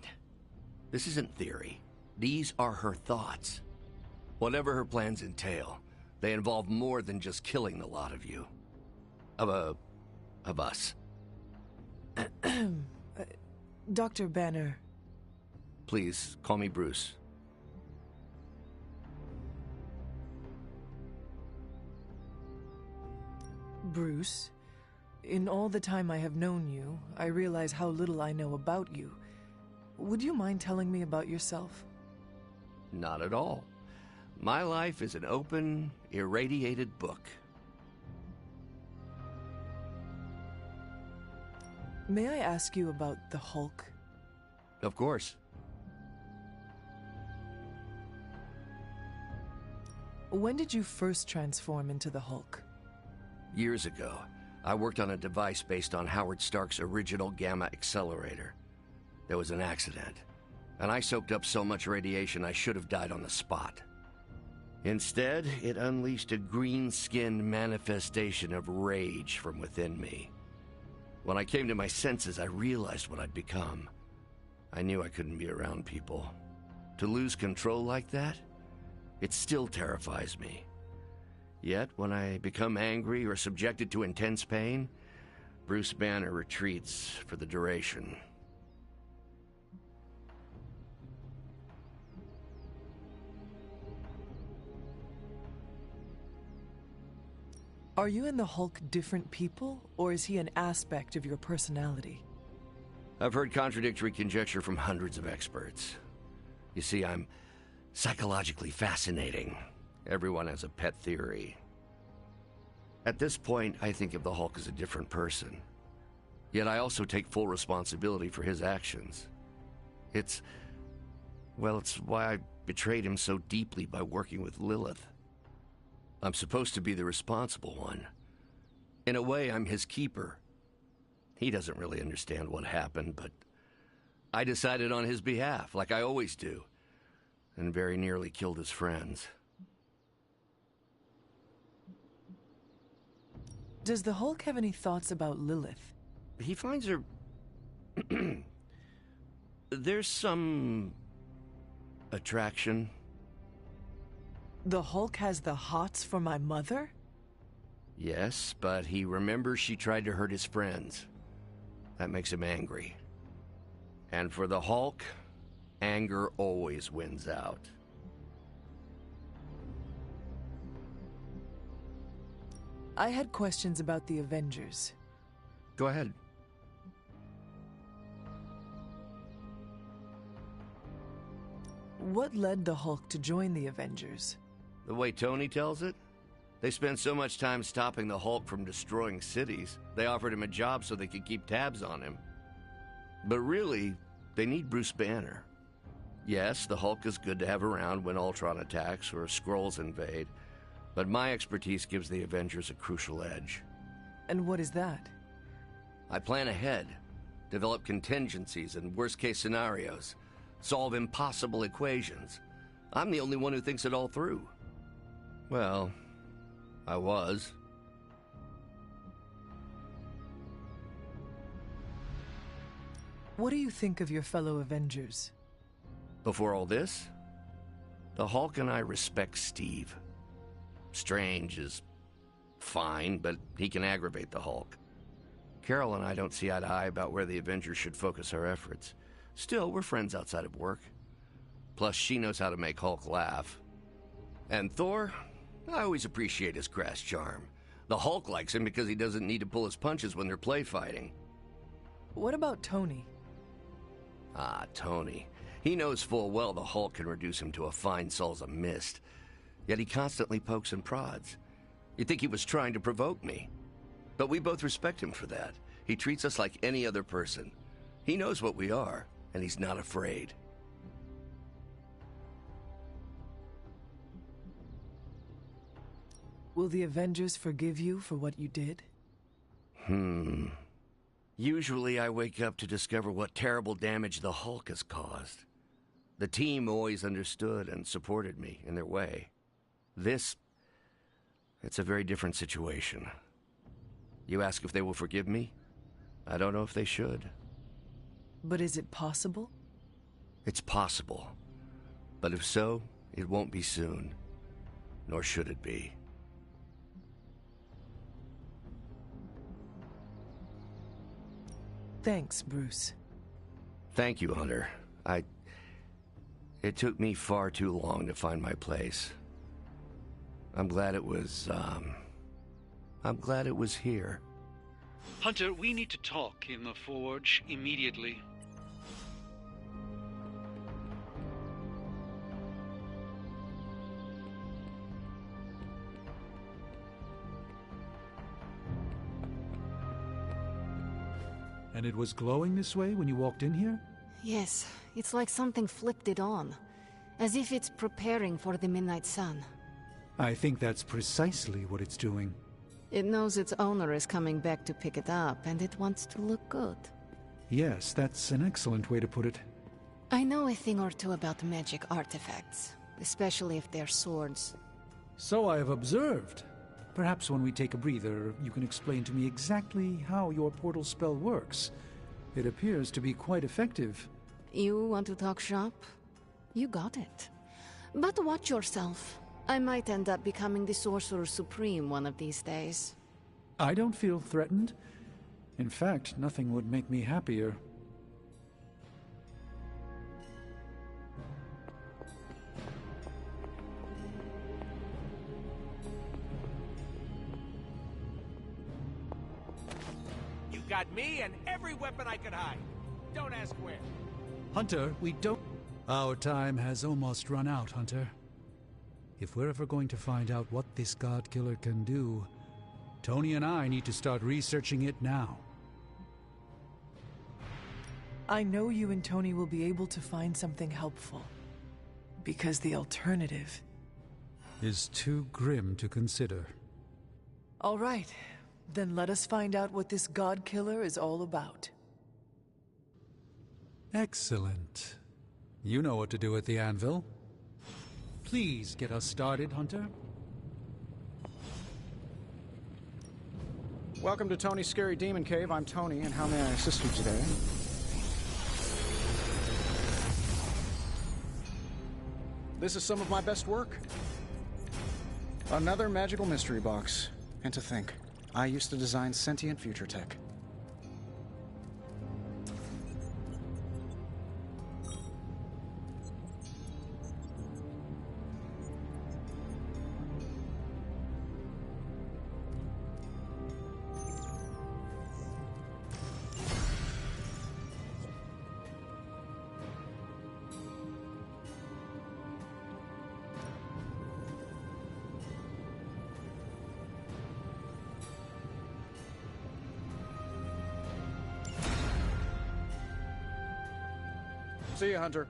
This isn't theory. These are her thoughts. Whatever her plans entail, they involve more than just killing the lot of you. Of us.
Dr. Banner.
Please, call me Bruce.
Bruce, in all the time I have known you, I realize how little I know about you. Would you mind telling me about yourself?
Not at all. My life is an open, irradiated book.
May I ask you about the Hulk?
Of course.
When did you first transform into the Hulk?
Years ago, I worked on a device based on Howard Stark's original gamma accelerator. There was an accident, and I soaked up so much radiation I should have died on the spot. Instead, it unleashed a green-skinned manifestation of rage from within me. When I came to my senses, I realized what I'd become. I knew I couldn't be around people. To lose control like that, it still terrifies me. Yet, when I become angry or subjected to intense pain, Bruce Banner retreats for the duration.
Are you and the Hulk different people, or is he an aspect of your personality?
I've heard contradictory conjecture from hundreds of experts. You see, I'm psychologically fascinating. Everyone has a pet theory. At this point, I think of the Hulk as a different person. Yet I also take full responsibility for his actions. It's why I betrayed him so deeply by working with Lilith. I'm supposed to be the responsible one. In a way, I'm his keeper. He doesn't really understand what happened, but I decided on his behalf, like I always do, and very nearly killed his friends.
Does the Hulk have any thoughts about Lilith?
He finds her... There's some... attraction.
The Hulk has the hots for my mother?
Yes, but he remembers she tried to hurt his friends. That makes him angry. And for the Hulk, anger always wins out.
I had questions about the Avengers.
Go ahead.
What led the Hulk to join the Avengers?
The way Tony tells it, they spent so much time stopping the Hulk from destroying cities, they offered him a job so they could keep tabs on him. But really, they need Bruce Banner. Yes, the Hulk is good to have around when Ultron attacks or Skrulls invade, but my expertise gives the Avengers a crucial edge.
And what is that?
I plan ahead, develop contingencies and worst-case scenarios, solve impossible equations. I'm the only one who thinks it all through. Well, I was.
What do you think of your fellow Avengers?
Before all this, the Hulk and I respect Steve. Strange is fine, but he can aggravate the Hulk. Carol and I don't see eye to eye about where the Avengers should focus our efforts. Still, we're friends outside of work. Plus, she knows how to make Hulk laugh. And Thor, I always appreciate his crass charm. The Hulk likes him because he doesn't need to pull his punches when they're play fighting.
What about Tony?
Ah, Tony. He knows full well the Hulk can reduce him to a fine salsa mist. Yet he constantly pokes and prods. You'd think he was trying to provoke me. But we both respect him for that. He treats us like any other person. He knows what we are, and he's not afraid.
Will the Avengers forgive you for what you did?
Usually I wake up to discover what terrible damage the Hulk has caused. The team always understood and supported me in their way. It's a very different situation. You ask if they will forgive me? I don't know if they should.
But is it possible?
It's possible. But if so, it won't be soon. Nor should it be.
Thanks, Bruce.
Thank you, Hunter. It took me far too long to find my place. I'm glad it was here.
Hunter, we need to talk in the Forge immediately.
And it was glowing this way when you walked in here?
Yes, it's like something flipped it on. As if it's preparing for the midnight sun.
I think that's precisely what it's doing.
It knows its owner is coming back to pick it up, and it wants to look good.
Yes, that's an excellent way to put it.
I know a thing or two about magic artifacts, especially if they're swords.
So I have observed. Perhaps when we take a breather, you can explain to me exactly how your portal spell works. It appears to be quite effective.
You want to talk shop? You got it. But watch yourself. I might end up becoming the Sorcerer Supreme one of these days.
I don't feel threatened. In fact, nothing would make me happier.
You got me and every weapon I could hide. Don't ask where.
Hunter, we don't... Our time has almost run out, Hunter. If we're ever going to find out what this God Killer can do, Tony and I need to start researching it now.
I know you and Tony will be able to find something helpful. Because the alternative...
is too grim to consider.
All right. Then let us find out what this God Killer is all about.
Excellent. You know what to do at the anvil. Please get us started, Hunter.
Welcome to Tony's Scary Demon Cave. I'm Tony, and how may I assist you today? This is some of my best work. Another magical mystery box. And to think, I used to design sentient future tech. See you, Hunter.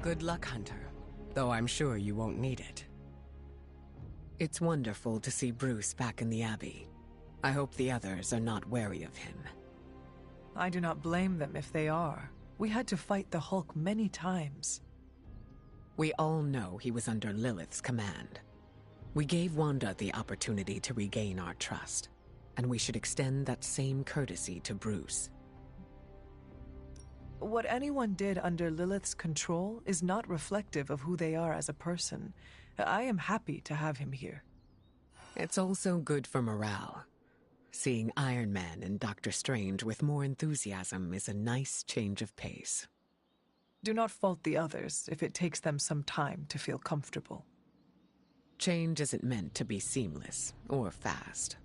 Good luck, Hunter, though I'm sure you won't need it. It's wonderful to see Bruce back in the Abbey. I hope the others are not wary of him.
I do not blame them if they are. We had to fight the Hulk many times.
We all know he was under Lilith's command. We gave Wanda the opportunity to regain our trust, and we should extend that same courtesy to Bruce.
What anyone did under Lilith's control is not reflective of who they are as a person. I am happy to have him here.
It's also good for morale. Seeing Iron Man and Doctor Strange with more enthusiasm is a nice change of pace.
Do not fault the others if it takes them some time to feel comfortable.
Change isn't meant to be seamless or fast.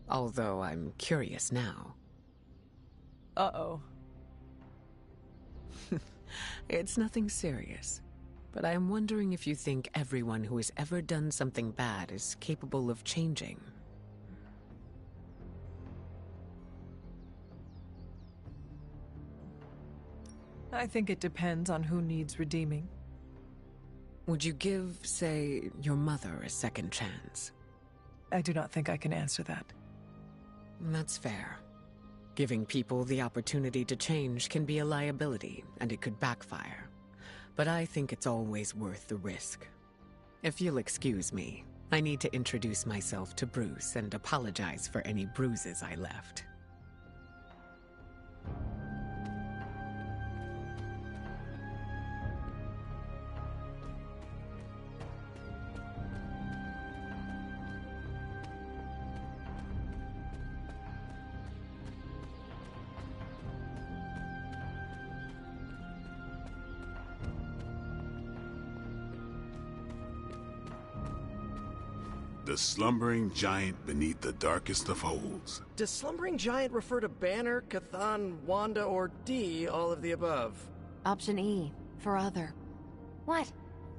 Although I'm curious now.
Uh-oh.
It's nothing serious, but I'm wondering if you think everyone who has ever done something bad is capable of changing.
I think it depends on who needs redeeming.
Would you give, say, your mother a second chance?
I do not think I can answer that.
That's fair. Giving people the opportunity to change can be a liability, and it could backfire. But I think it's always worth the risk. If you'll excuse me, I need to introduce myself to Bruce and apologize for any bruises I left.
the slumbering giant beneath the darkest of holds.
Does Slumbering Giant refer to Banner, Cathan, Wanda, or D, all of the above?
Option E, for other. What?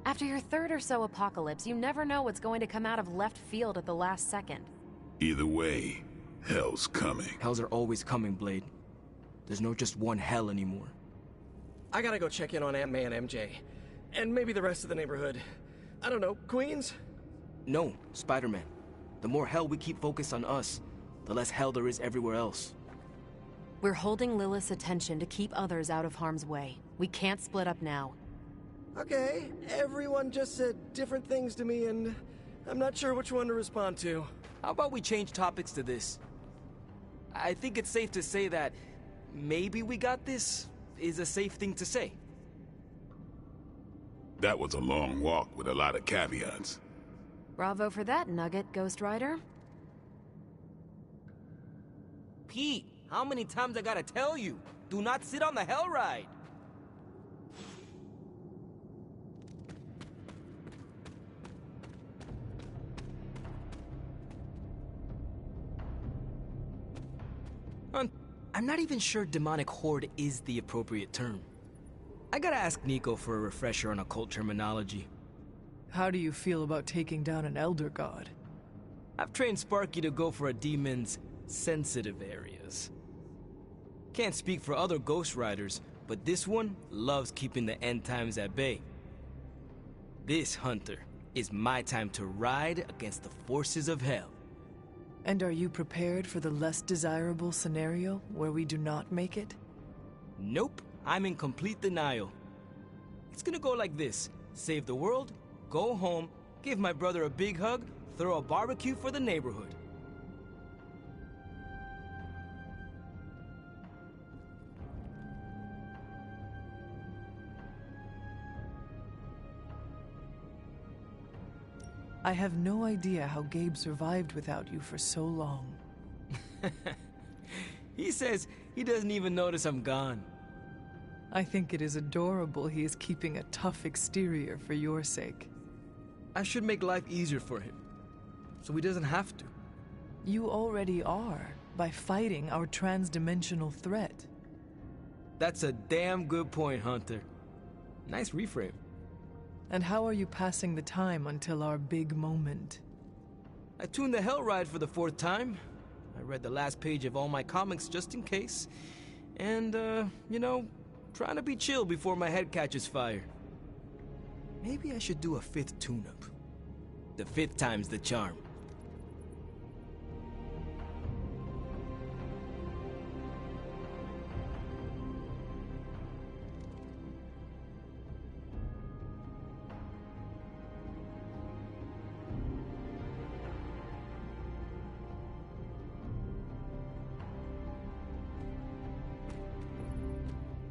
After your third or so apocalypse, you never know what's going to come out of left field at the last second.
Either way, hell's coming.
Hells are always coming, Blade. There's no just one hell anymore.
I gotta go check in on Aunt May and MJ. And maybe the rest of the neighborhood. I don't know, Queens?
No, Spider-Man. The more hell we keep focused on us, the less hell there is everywhere else.
We're holding Lilith's attention to keep others out of harm's way. We can't split up now.
Okay, everyone just said different things to me, and I'm not sure which one to respond to.
How about we change topics to this? I think it's safe to say that maybe we got this is a safe thing to say.
That was a long walk with a lot of caveats.
Bravo for that nugget, Ghost Rider.
Pete, how many times I gotta tell you? Do not sit on the hell ride! I'm not even sure demonic horde is the appropriate term. I gotta ask Nico for a refresher on occult terminology.
How do you feel about taking down an Elder God?
I've trained Sparky to go for a demon's sensitive areas. Can't speak for other Ghost Riders, but this one loves keeping the end times at bay. This, Hunter, is my time to ride against the forces of hell.
And are you prepared for the less desirable scenario where we do not make it?
Nope, I'm in complete denial. It's gonna go like this: save the world, go home, give my brother a big hug, throw a barbecue for the neighborhood.
I have no idea how Gabe survived without you for so long.
He says he doesn't even notice I'm gone.
I think it is adorable he is keeping a tough exterior for your sake.
I should make life easier for him, so he doesn't have to.
You already are, by fighting our transdimensional threat.
That's a damn good point, Hunter. Nice reframe.
And how are you passing the time until our big moment?
I tuned the Hell Ride for the 4th time. I read the last page of all my comics just in case. And, you know, trying to be chill before my head catches fire. Maybe I should do a 5th tune-up. The 5th time's the charm.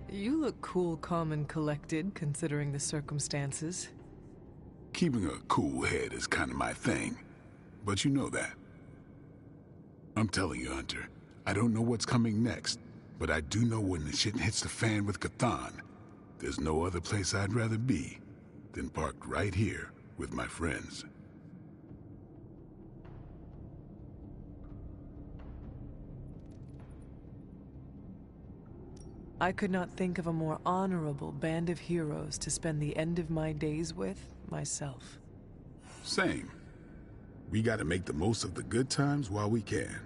You look cool, calm, and collected, considering the circumstances.
Keeping a cool head is kind of my thing, but you know that. I'm telling you, Hunter, I don't know what's coming next, but I do know when the shit hits the fan with Cathan, there's no other place I'd rather be than parked right here with my friends.
I could not think of a more honorable band of heroes to spend the end of my days with, myself.
Same. We gotta make the most of the good times while we can.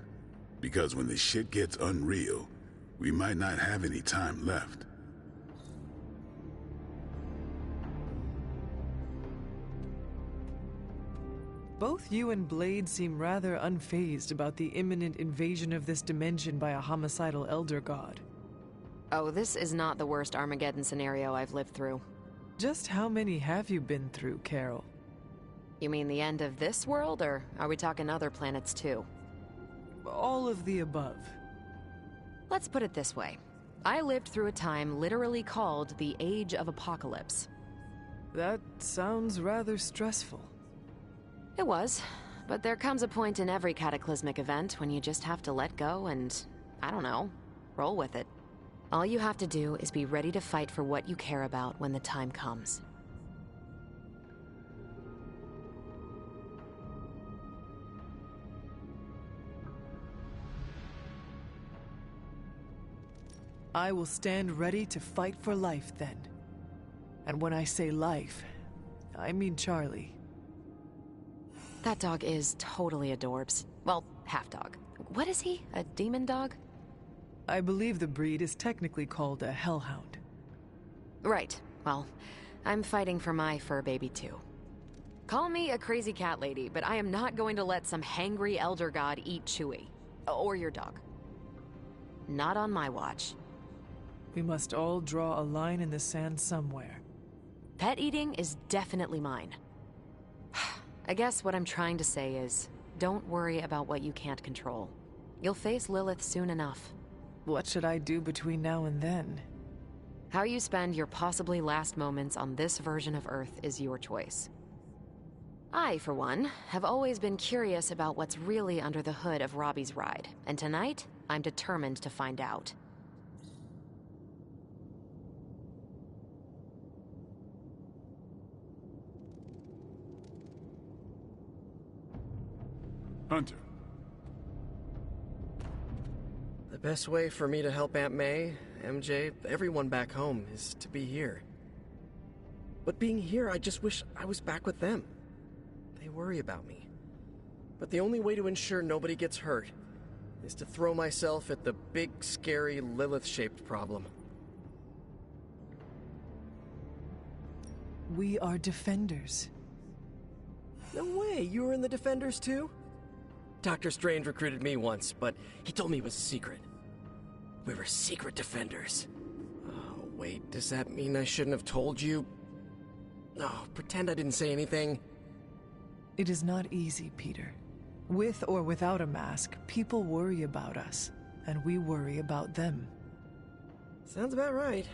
Because when the shit gets unreal, we might not have any time left.
Both you and Blade seem rather unfazed about the imminent invasion of this dimension by a homicidal Elder God.
Oh, this is not the worst Armageddon scenario I've lived through.
Just how many have you been through, Carol?
You mean the end of this world, or are we talking other planets too?
All of the above.
Let's put it this way. I lived through a time literally called the Age of Apocalypse.
That sounds rather stressful.
It was, but there comes a point in every cataclysmic event when you just have to let go and, I don't know, roll with it. All you have to do is be ready to fight for what you care about when the time comes.
I will stand ready to fight for life then. And when I say life, I mean Charlie.
That dog is totally adorbs. Well, half dog. What is he? A demon dog?
I believe the breed is technically called a hellhound.
Right. Well, I'm fighting for my fur baby too. Call me a crazy cat lady, but I am not going to let some hangry elder god eat Chewie. Or your dog. Not on my watch.
We must all draw a line in the sand somewhere.
Pet eating is definitely mine. I guess what I'm trying to say is, don't worry about what you can't control. You'll face Lilith soon enough.
What should I do between now and then?
How you spend your possibly last moments on this version of Earth is your choice. I, for one, have always been curious about what's really under the hood of Robbie's ride, and tonight, I'm determined to find out.
Hunter.
The best way for me to help Aunt May, MJ, everyone back home is to be here. But being here, I just wish I was back with them. They worry about me. But the only way to ensure nobody gets hurt is to throw myself at the big, scary, Lilith-shaped problem.
We are defenders.
No way, you were in the Defenders too? Doctor Strange recruited me once, but he told me it was a secret. We were secret defenders. Oh, wait, does that mean I shouldn't have told you? Oh, pretend I didn't say anything.
It is not easy, Peter. With or without a mask, people worry about us, and we worry about them.
Sounds about right.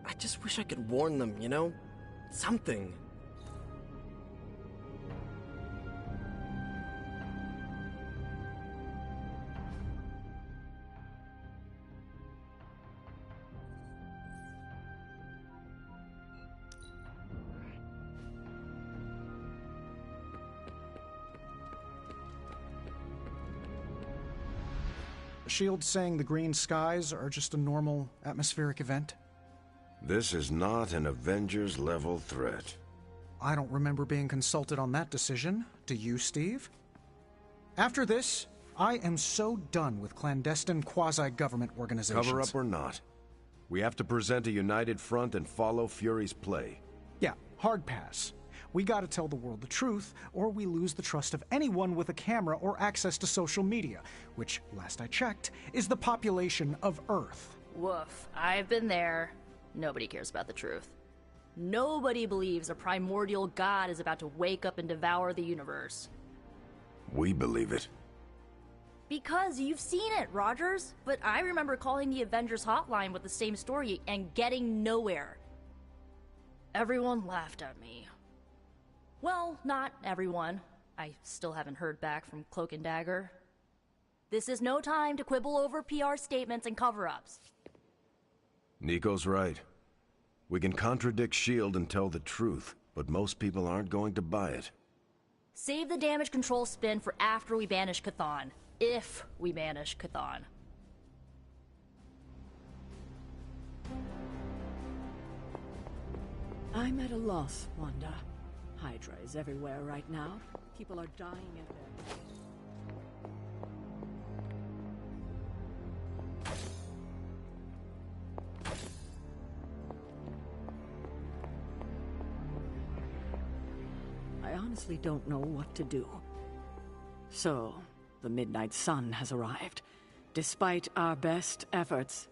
I just wish I could warn them, you know? Something.
SHIELD saying the green skies are just a normal atmospheric event?
This is not an Avengers-level threat.
I don't remember being consulted on that decision. Do you, Steve? After this, I am so done with clandestine quasi-government organizations.
Cover up or not, we have to present a united front and follow Fury's play.
Yeah, hard pass. We gotta tell the world the truth, or we lose the trust of anyone with a camera or access to social media, which, last I checked, is the population of Earth.
Woof. I've been there. Nobody cares about the truth. Nobody believes a primordial god is about to wake up and devour the universe.
We believe it.
Because you've seen it, Rogers. But I remember calling the Avengers hotline with the same story and getting nowhere. Everyone laughed at me. Well, not everyone. I still haven't heard back from Cloak and Dagger. This is no time to quibble over PR statements and cover-ups.
Nico's right. We can contradict S.H.I.E.L.D. and tell the truth, but most people aren't going to buy it.
Save the damage control spin for after we banish Chthon. If we banish Chthon.
I'm at a loss, Wanda. Hydra is everywhere right now. People are dying at their... I honestly don't know what to do. So, the Midnight Sun has arrived, despite our best efforts,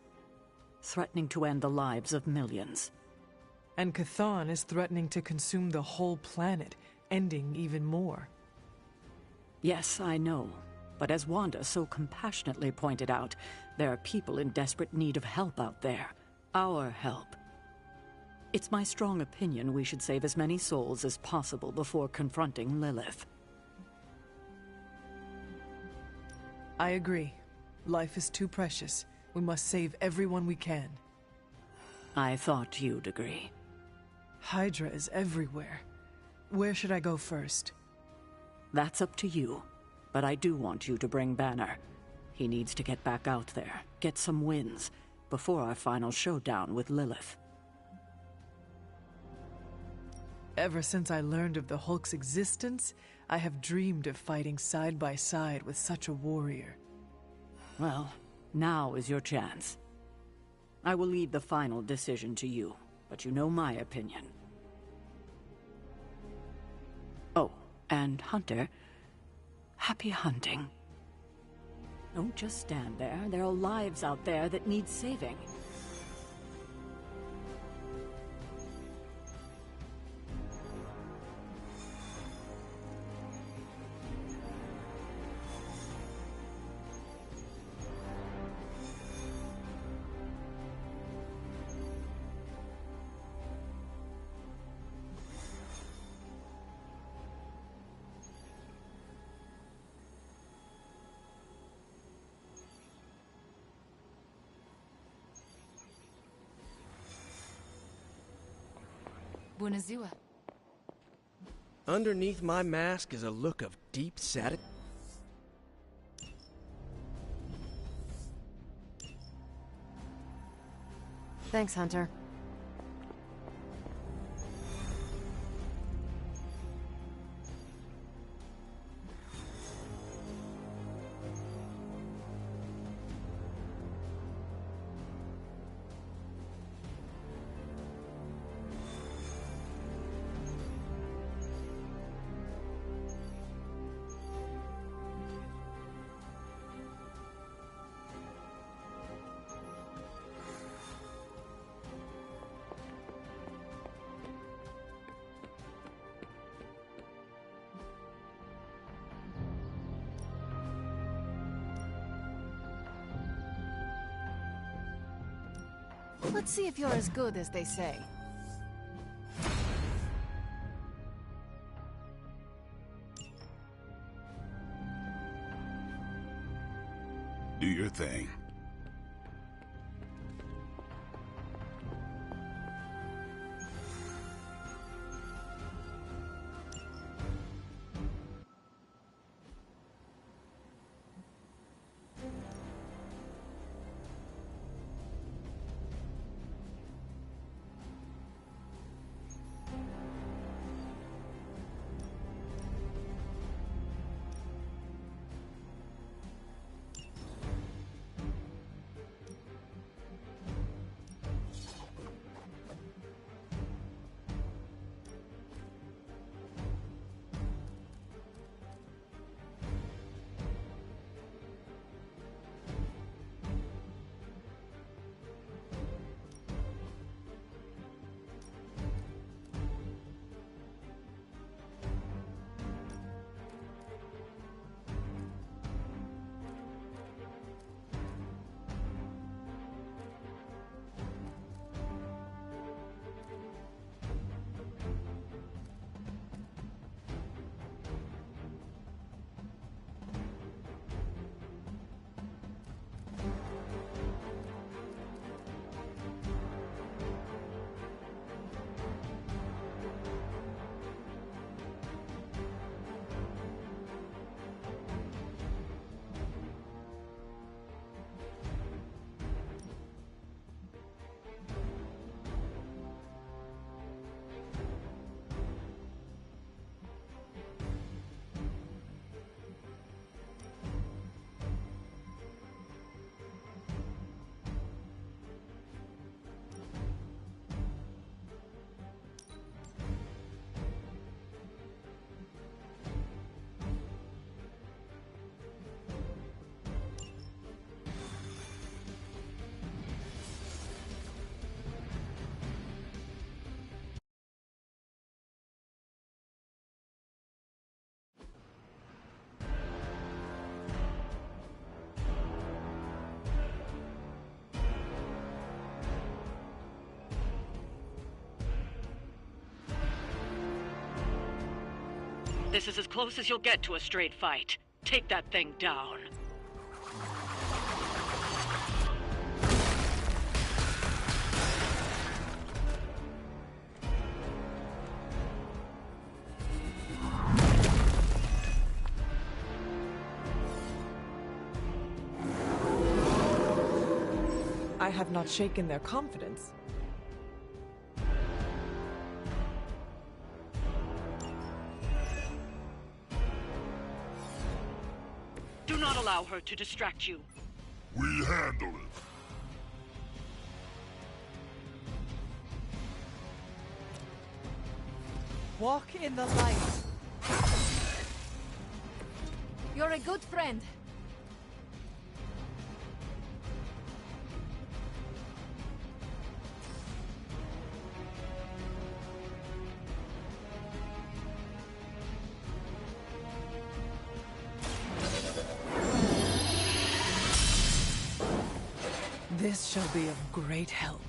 threatening to end the lives of millions.
And Chthon is threatening to consume the whole planet, ending even more.
Yes, I know. But as Wanda so compassionately pointed out, there are people in desperate need of help out there. Our help. It's my strong opinion we should save as many souls as possible before confronting Lilith.
I agree. Life is too precious. We must save everyone we can.
I thought you'd agree.
Hydra is everywhere. Where should I go first?
That's up to you. But I do want you to bring Banner. He needs to get back out there, get some wins, before our final showdown with Lilith.
Ever since I learned of the Hulk's existence, I have dreamed of fighting side by side with such a warrior.
Well, now is your chance. I will leave the final decision to you, but you know my opinion. Oh, and Hunter, happy hunting. Don't just stand there. There are lives out there that need saving.
Bună ziua.
Underneath my mask is a look of deep satisfaction.
Thanks, Hunter.
Let's see if you're as good as they say.
Do your thing.
This is as close as you'll get to a straight fight. Take that thing down.
I have not shaken their confidence.
Do not allow her to distract you.
We handle it.
Walk in the light.
You're a good friend.
This shall be of great help.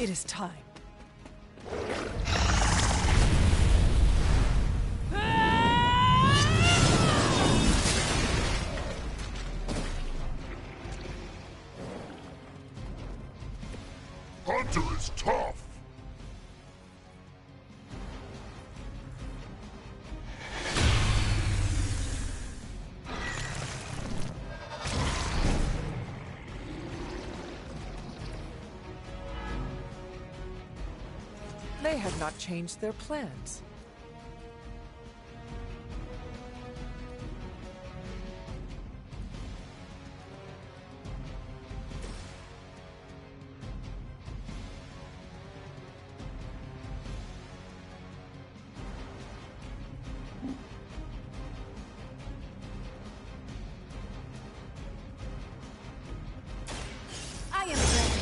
It is time.
Hunter is tough.
They have not changed their plans.
I am ready.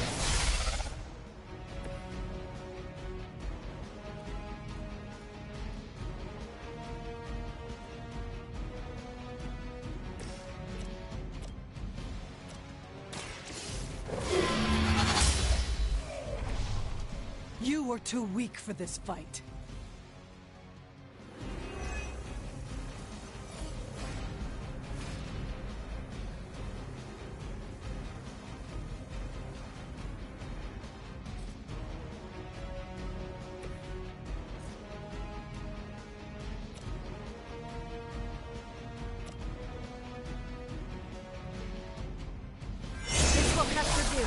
You were too weak for this fight.
This will have to do.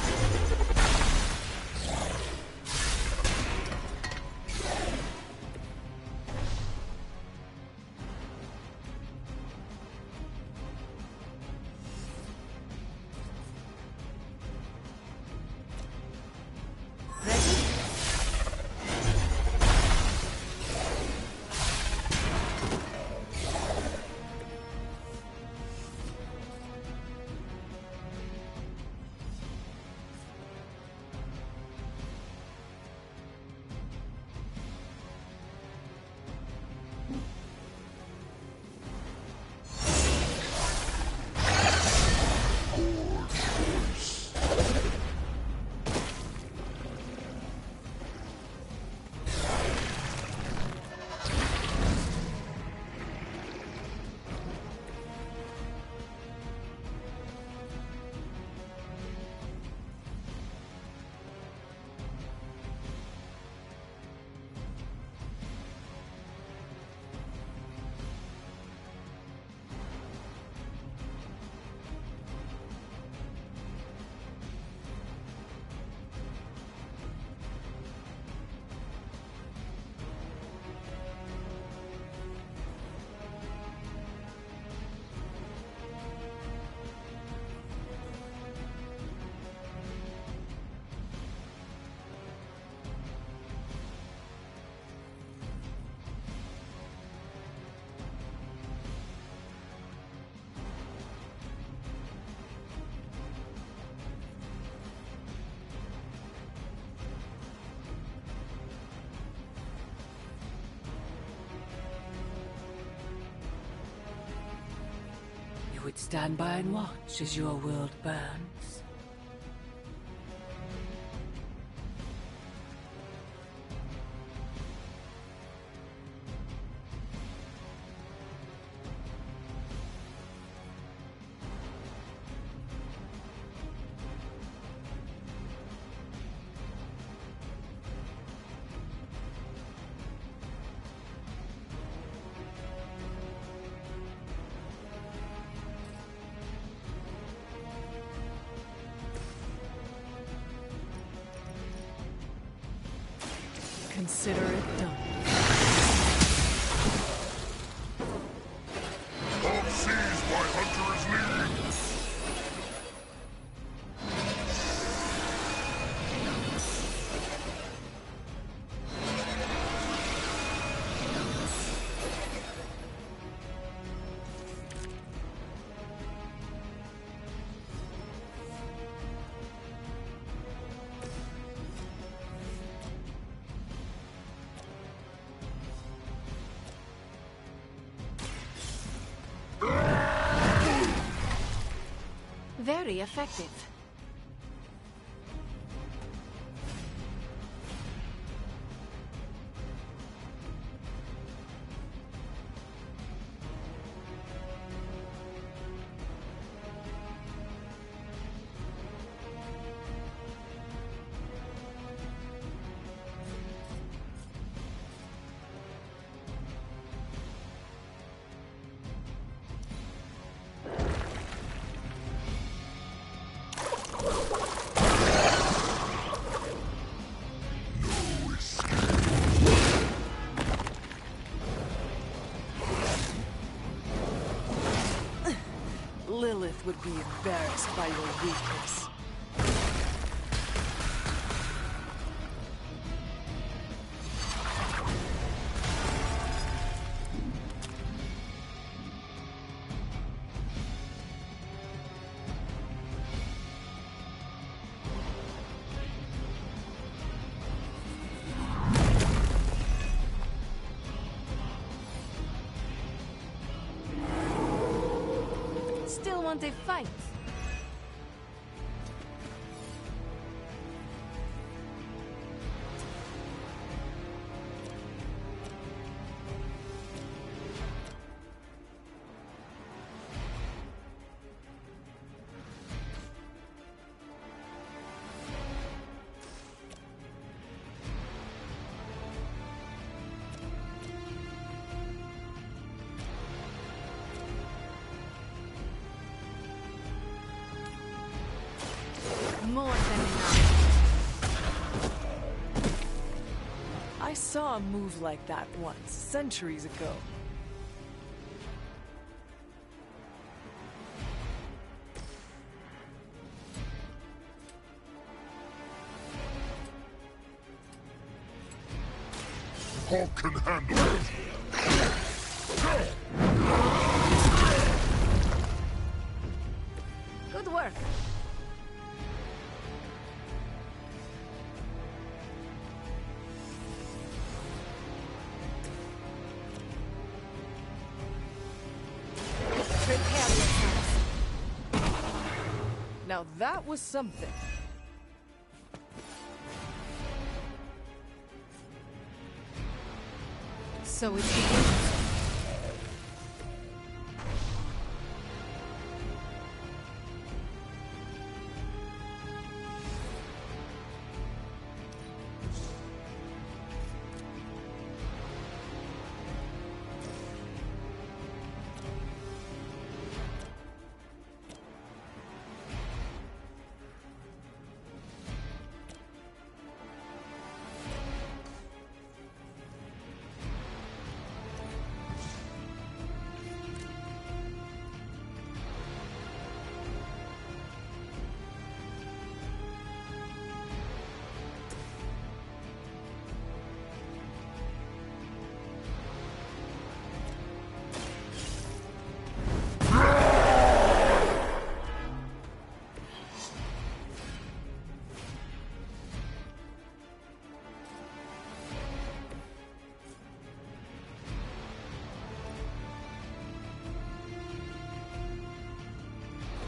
Would stand by and watch as your world burns.
Consider it done.
Hog sees why Hunter is leading!
Very effective.
Lilith would be embarrassed by your weakness.
Still want a fight? More than enough.
I saw a move like that once, centuries ago.
Hawk can handle it!
Good work.
Prepare yourselves. Now that was something.
So it begins.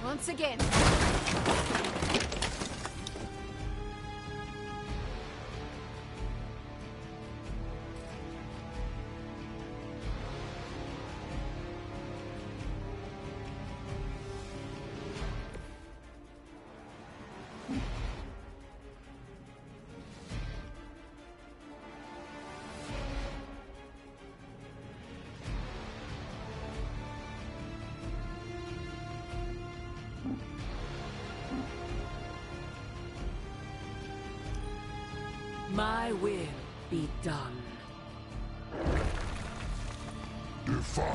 Once again.
My will be None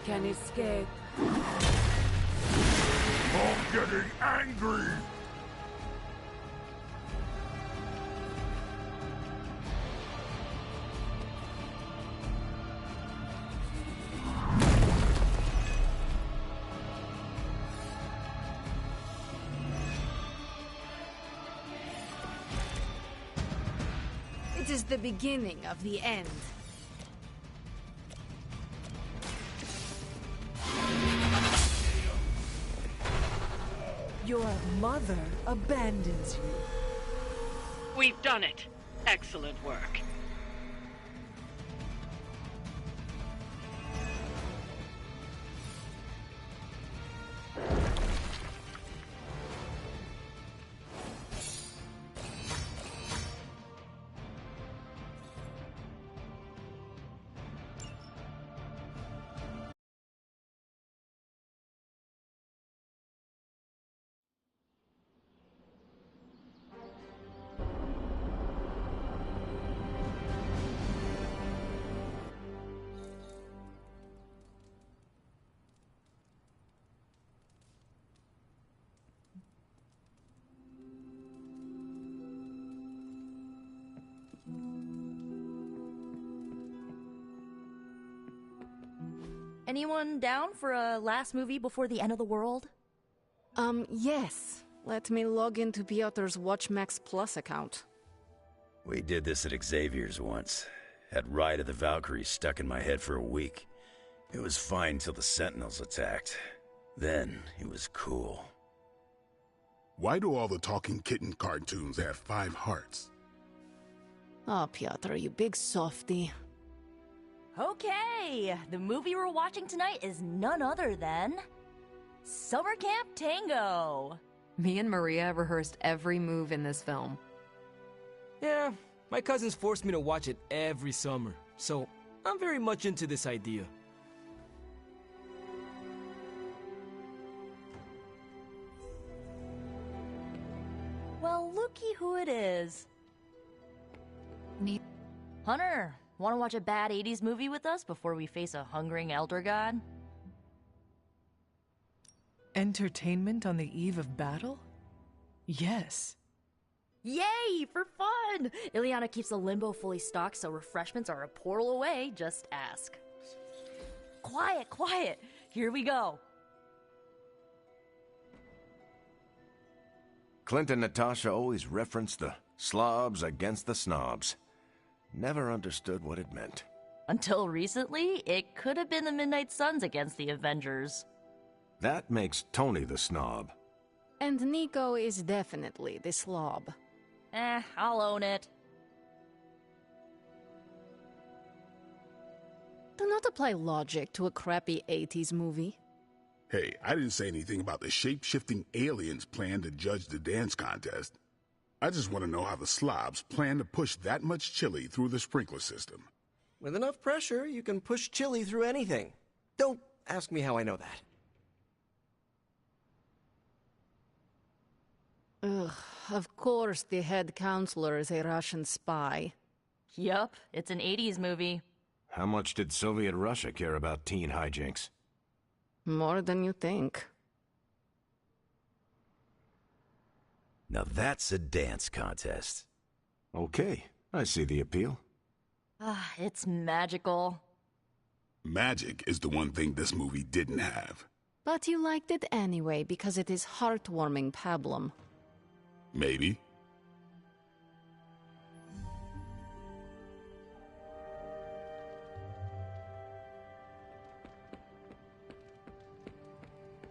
can escape.
I'm getting angry!
It is the beginning of the end.
Your mother abandons you.
We've done it. Excellent work.
Anyone down for a last movie before the end of the world?
Yes. Let me log into Piotr's WatchMax Plus account.
We did this at Xavier's once. Had Ride of the Valkyries stuck in my head for a week. It was fine till the Sentinels attacked. Then, it was cool.
Why do all the talking kitten cartoons have 5 hearts?
Oh, Piotr, you big softy.
Okay, the movie we're watching tonight is none other than Summer Camp Tango.
Me and Maria rehearsed every move in this film.
Yeah, my cousins forced me to watch it every summer, so I'm very much into this idea.
Well, looky who it is. Hunter, want to watch a bad 80s movie with us before we face a hungering elder god?
Entertainment on the eve of battle? Yes.
Yay, for fun! Ileana keeps the limbo fully stocked, so refreshments are a portal away, just ask. Quiet, quiet! Here we go.
Clint and Natasha always referenced the slobs against the snobs. Never understood what it meant.
Until recently, it could have been the Midnight Suns against the Avengers.
That makes Tony the snob.
And Nico is definitely the slob.
I'll own it.
Do not apply logic to a crappy 80s movie.
Hey, I didn't say anything about the shape-shifting aliens' plan to judge the dance contest. I just want to know how the slobs plan to push that much chili through the sprinkler system.
With enough pressure, you can push chili through anything. Don't ask me how I know that.
Ugh, of course the head counselor is a Russian spy.
Yup, it's an 80s movie.
How much did Soviet Russia care about teen hijinks?
More than you think.
Now that's a dance contest.
Okay, I see the appeal.
It's magical.
Magic is the one thing this movie didn't have.
But you liked it anyway because it is heartwarming pablum.
Maybe.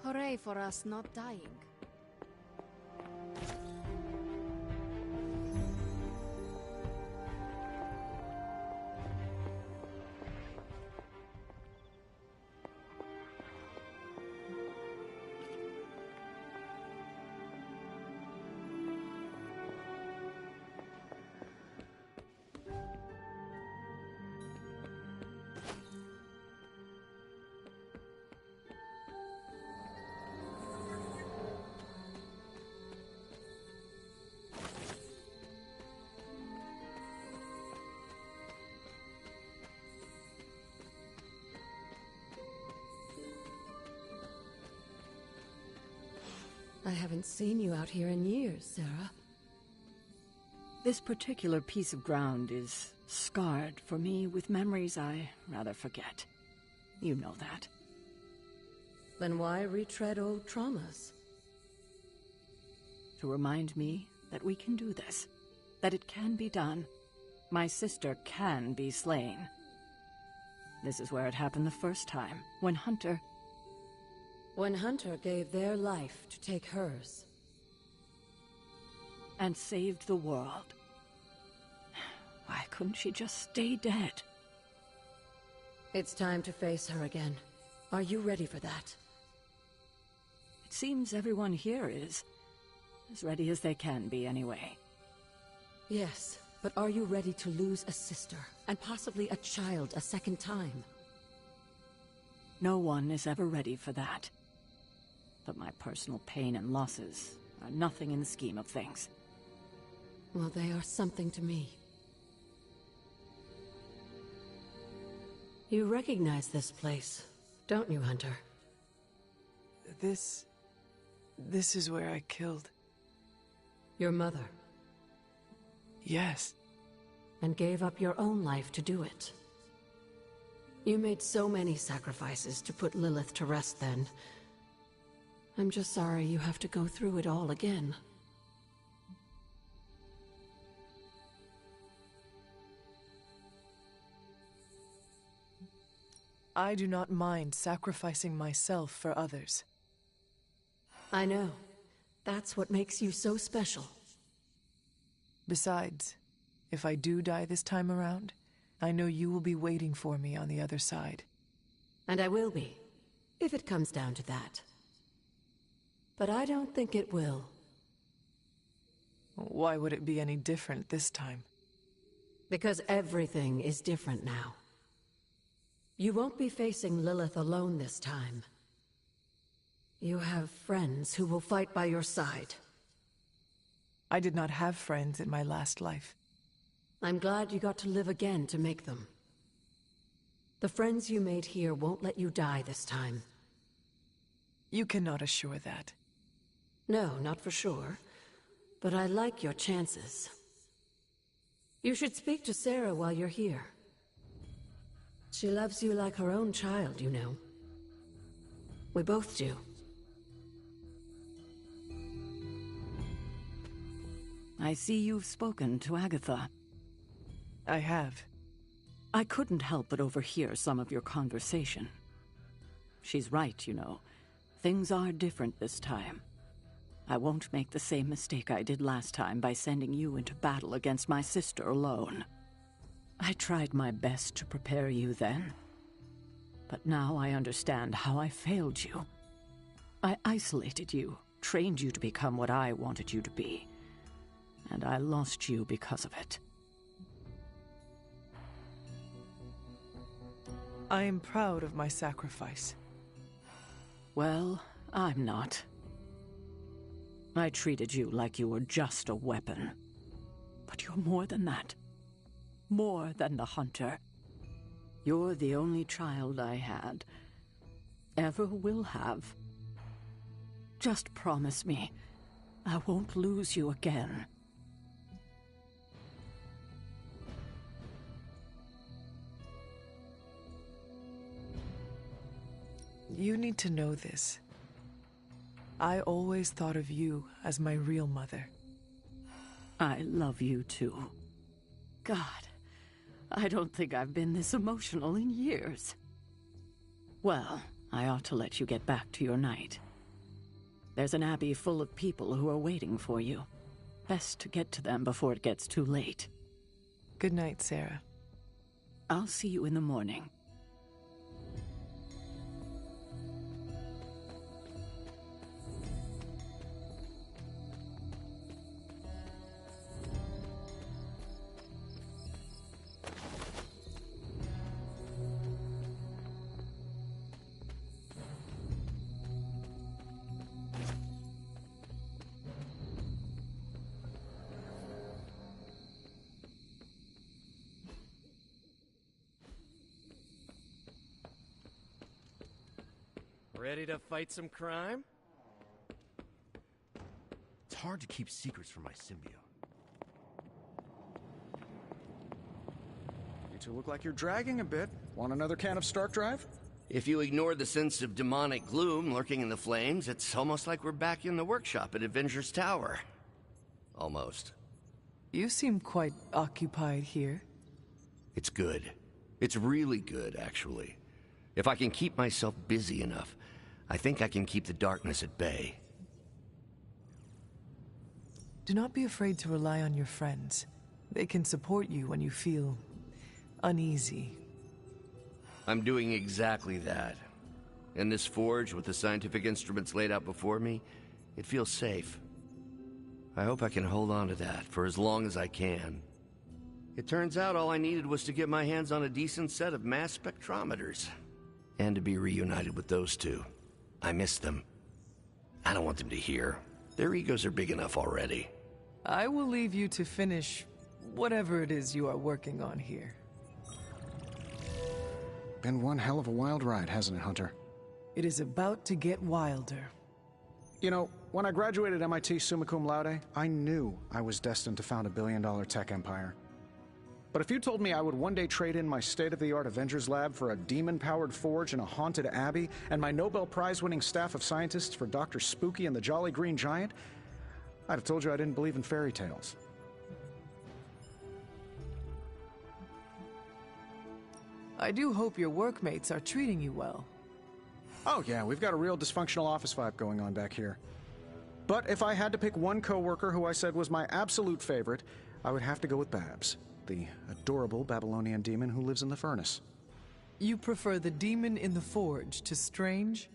Hooray for us not dying.
haven't seen you out here in years, Sarah.
This particular piece of ground is scarred for me with memories I rather forget. You know that.
Then why retread old traumas?
To remind me that we can do this. That it can be done. My sister can be slain. This is where it happened the first time, when Hunter...
When Hunter gave their life to take hers.
And saved the world. Why couldn't she just stay dead?
It's time to face her again. Are you ready for that?
It seems everyone here is. As ready as they can be, anyway.
Yes, but are you ready to lose a sister, and possibly a child a second time?
No one is ever ready for that. But my personal pain and losses are nothing in the scheme of things.
Well, they are something to me. You recognize this place, don't you, Hunter?
This is where I killed...
Your mother.
Yes.
And gave up your own life to do it. You made so many sacrifices to put Lilith to rest then. I'm just sorry you have to go through it all again.
I do not mind sacrificing myself for others.
I know. That's what makes you so special.
Besides, if I do die this time around, I know you will be waiting for me on the other side.
And I will be, if it comes down to that. But I don't think it will.
Why would it be any different this time?
Because everything is different now. You won't be facing Lilith alone this time. You have friends who will fight by your side.
I did not have friends in my last life.
I'm glad you got to live again to make them. The friends you made here won't let you die this time.
You cannot assure that.
No, not for sure. But I like your chances. You should speak to Sarah while you're here. She loves you like her own child, you know. We both do.
I see you've spoken to Agatha.
I have.
I couldn't help but overhear some of your conversation. She's right, you know. Things are different this time. I won't make the same mistake I did last time by sending you into battle against my sister alone. I tried my best to prepare you then. But now I understand how I failed you. I isolated you, trained you to become what I wanted you to be. And I lost you because of it.
I am proud of my sacrifice.
Well, I'm not. I treated you like you were just a weapon. But you're more than that. More than the Hunter. You're the only child I had. Ever will have. Just promise me, I won't lose you again.
You need to know this. I always thought of you as my real mother.
I love you too. God, I don't think I've been this emotional in years. Well, I ought to let you get back to your night. There's an abbey full of people who are waiting for you. Best to get to them before it gets too late.
Good night, Sarah.
I'll see you in the morning.
Ready to fight some crime?
hard to keep secrets from my symbiote.
You two look like you're dragging a bit. Want another can of Stark Drive?
If you ignore the sense of demonic gloom lurking in the flames, it's almost like we're back in the workshop at Avengers Tower. Almost.
You seem quite occupied here.
It's good. It's really good, actually. If I can keep myself busy enough, I think I can keep the darkness at bay.
Do not be afraid to rely on your friends. They can support you when you feel uneasy.
I'm doing exactly that. In this forge, with the scientific instruments laid out before me, it feels safe. I hope I can hold on to that for as long as I can. It turns out all I needed was to get my hands on a decent set of mass spectrometers. And to be reunited with those two. I miss them. I don't want them to hear. Their egos are big enough already.
I will leave you to finish whatever it is you are working on here.
Been one hell of a wild ride, hasn't it, Hunter?
It is about to get wilder.
You know, when I graduated MIT summa cum laude, I knew I was destined to found a billion-dollar tech empire. But if you told me I would one day trade in my state-of-the-art Avengers lab for a demon-powered forge in a haunted abbey, and my Nobel Prize-winning staff of scientists for Dr. Spooky and the Jolly Green Giant, I'd have told you I didn't believe in fairy tales.
I do hope your workmates are treating you well.
Oh yeah, we've got a real dysfunctional office vibe going on back here. But if I had to pick one coworker who I said was my absolute favorite, I would have to go with Babs, the adorable Babylonian demon who lives in the furnace.
You prefer the demon in the forge to Strange?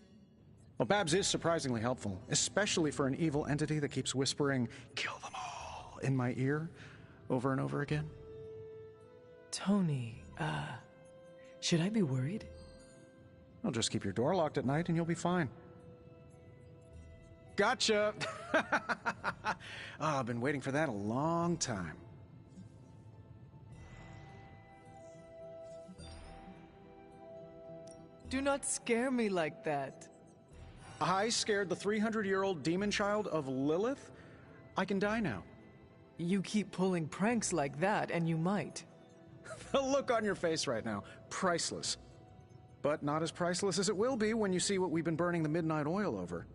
Well, Babs is surprisingly helpful, especially for an evil entity that keeps whispering, "Kill them all," in my ear, over and over again.
Tony, should I be worried?
Well, just keep your door locked at night and you'll be fine. Gotcha! I've been waiting for that a long time.
Do not scare me like that.
I scared the 300-year-old demon child of Lilith? I can die now.
You keep pulling pranks like that, and you might.
The look on your face right now, priceless. But not as priceless as it will be when you see what we've been burning the midnight oil over.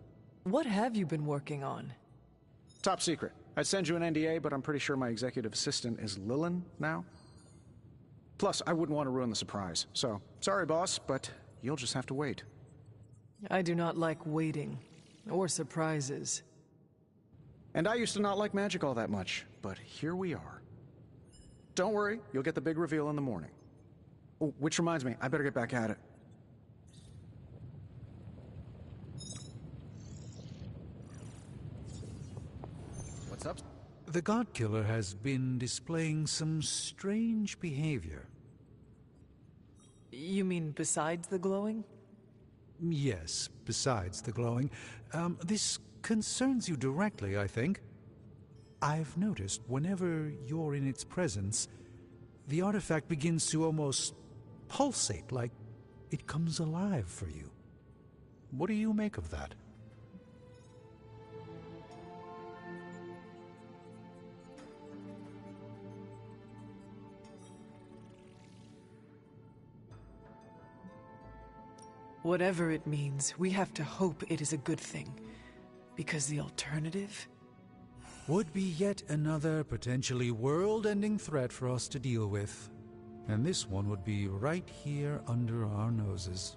What have you been working on?
Top secret. I'd send you an NDA, but I'm pretty sure my executive assistant is Lillian now. Plus, I wouldn't want to ruin the surprise. So, sorry boss, but you'll just have to wait.
I do not like waiting, or surprises.
And I used to not like magic all that much, but here we are. Don't worry, you'll get the big reveal in the morning. Oh, which reminds me, I better get back at it.
What's up?
The God Killer has been displaying some strange behavior.
You mean besides the glowing?
Yes, besides the glowing. This concerns you directly, I think. I've noticed whenever you're in its presence, the artifact begins to almost pulsate, like it comes alive for you. What do you make of that?
Whatever it means, we have to hope it is a good thing. Because the alternative
would be yet another potentially world-ending threat for us to deal with. And this one would be right here under our noses.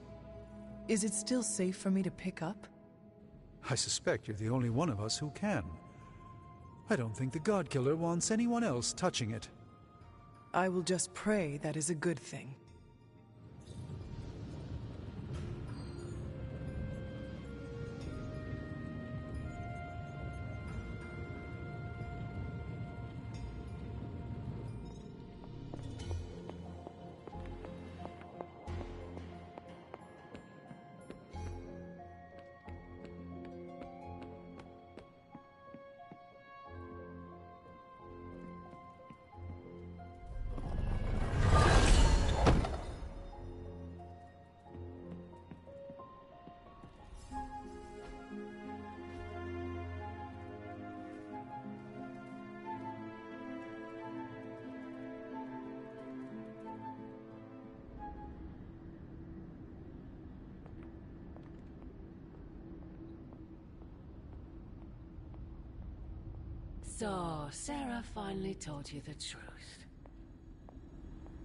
Is it still safe for me to pick up?
I suspect you're the only one of us who can. I don't think the God Killer wants anyone else touching it.
I will just pray that is a good thing.
So, Sarah finally told you the truth.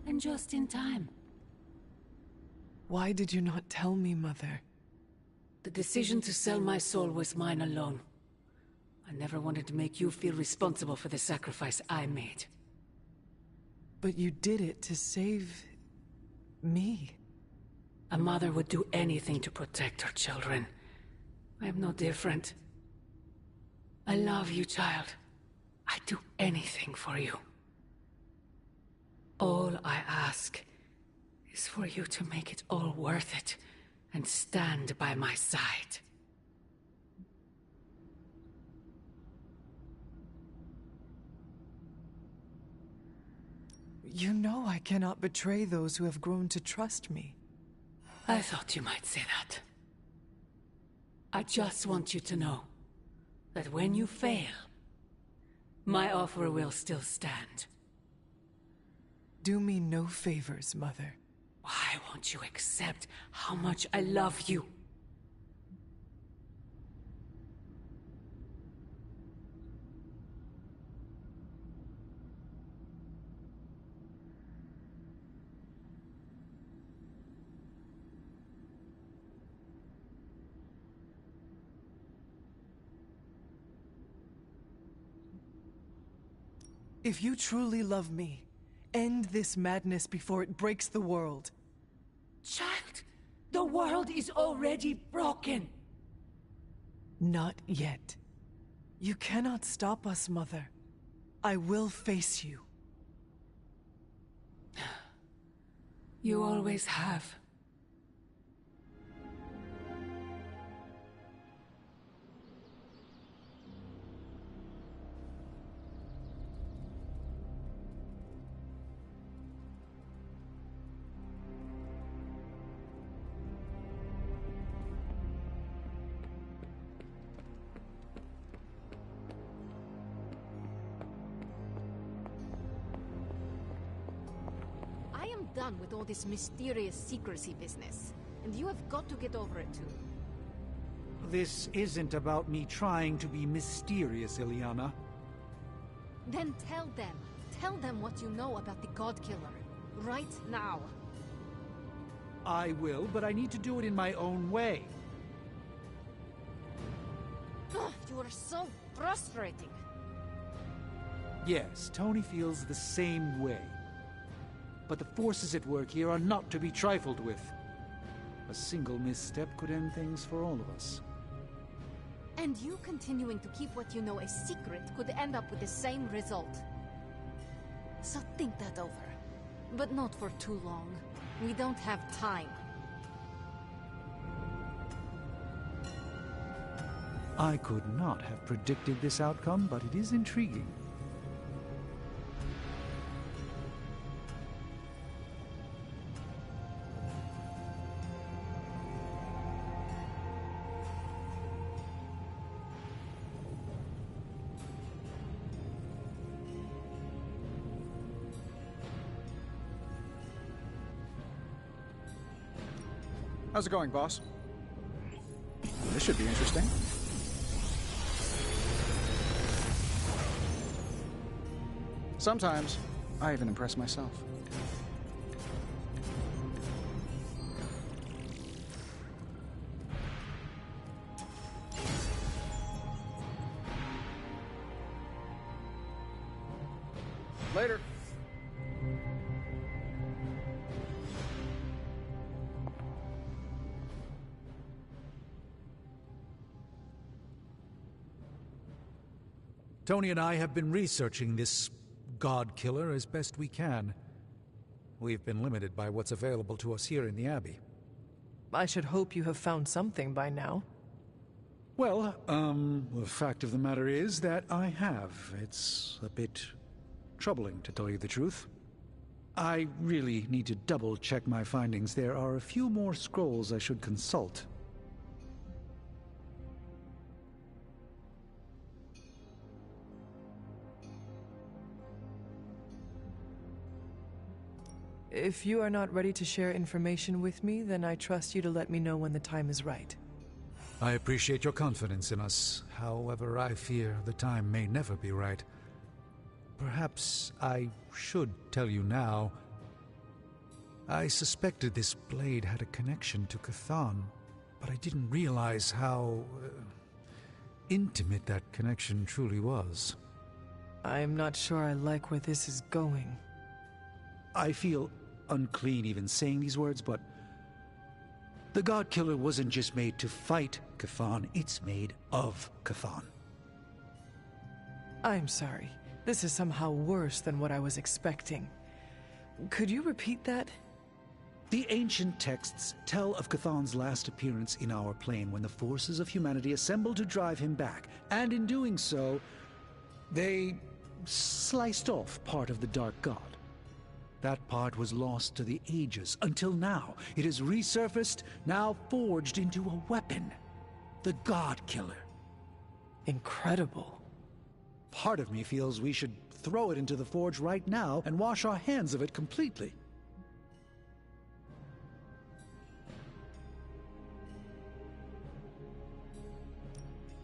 And just in time.
Why did you not tell me, Mother?
The decision to sell my soul was mine alone. I never wanted to make you feel responsible for the sacrifice I made.
But you did it to save... me.
A mother would do anything to protect her children. I am no different. I love you, child. I'd do anything for you. All I ask is for you to make it all worth it and stand by my side.
You know I cannot betray those who have grown to trust me.
I thought you might say that. I just want you to know that when you fail, my offer will still stand.
Do me no favors, Mother.
Why won't you accept how much I love you?
If you truly love me, end this madness before it breaks the world.
Child, the world is already broken.
Not yet. You cannot stop us, Mother. I will face you.
You always have.
Done with all this mysterious secrecy business, and you have got to get over it too.
This isn't about me trying to be mysterious, Illyana.
Then tell them. Tell them what you know about the God Killer. Right now.
I will, but I need to do it in my own way.
Ugh, you are so frustrating.
Yes, Tony feels the same way. But the forces at work here are not to be trifled with. A single misstep could end things for all of us.
And you continuing to keep what you know a secret could end up with the same result. So think that over. But not for too long. We don't have time.
I could not have predicted this outcome, but it is intriguing.
How's it going, boss? This should be interesting. Sometimes, I even impress myself. Later.
Tony and I have been researching this God Killer as best we can. We've been limited by what's available to us here in the Abbey.
I should hope you have found something by now.
Well, the fact of the matter is that I have. It's a bit troubling, to tell you the truth. I really need to double-check my findings. There are a few more scrolls I should consult.
If you are not ready to share information with me, then I trust you to let me know when the time is right.
I appreciate your confidence in us. However, I fear the time may never be right. Perhaps I should tell you now. I suspected this blade had a connection to Cthon, but I didn't realize how intimate that connection truly was.
I'm not sure I like where this is going.
I feel unclean even saying these words, but the God Killer wasn't just made to fight Cthon, it's made of Cthon.
I'm sorry. This is somehow worse than what I was expecting. Could you repeat that?
The ancient texts tell of Cthon's last appearance in our plane when the forces of humanity assembled to drive him back, and in doing so, they sliced off part of the Dark God. That part was lost to the ages, until now. It has resurfaced, now forged into a weapon. The God Killer.
Incredible.
Part of me feels we should throw it into the forge right now and wash our hands of it completely.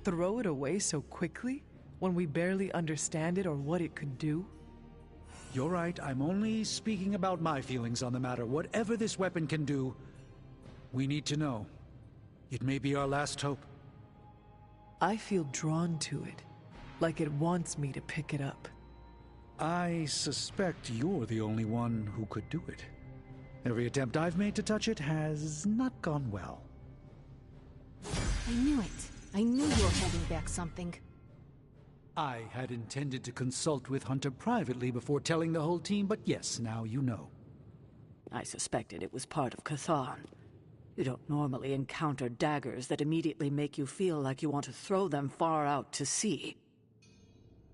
Throw it away so quickly, when we barely understand it or what it could do?
You're right, I'm only speaking about my feelings on the matter. Whatever this weapon can do, we need to know. It may be our last hope.
I feel drawn to it, like it wants me to pick it up.
I suspect you're the only one who could do it. Every attempt I've made to touch it has not gone well.
I knew it. I knew you were holding back something.
I had intended to consult with Hunter privately before telling the whole team, but yes, now you know.
I suspected it was part of Cthon. You don't normally encounter daggers that immediately make you feel like you want to throw them far out to sea.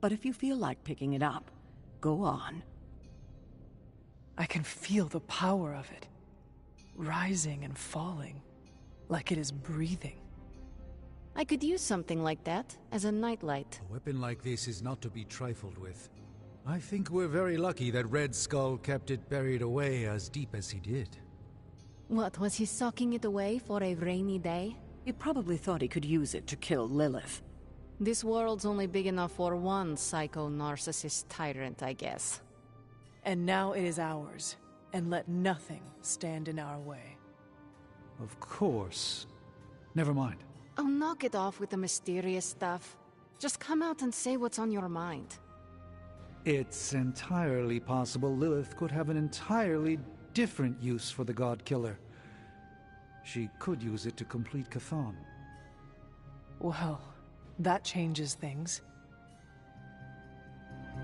But if you feel like picking it up, go on.
I can feel the power of it, rising and falling, like it is breathing.
I could use something like that as a nightlight.
A weapon like this is not to be trifled with. I think we're very lucky that Red Skull kept it buried away as deep as he did.
What, was he socking it away for a rainy day?
He probably thought he could use it to kill Lilith.
This world's only big enough for one psycho-narcissist tyrant, I guess.
And now it is ours, and let nothing stand in our way.
Of course. Never mind.
Oh, knock it off with the mysterious stuff. Just come out and say what's on your mind.
It's entirely possible Lilith could have an entirely different use for the God Killer. She could use it to complete Cthon.
Well, that changes things.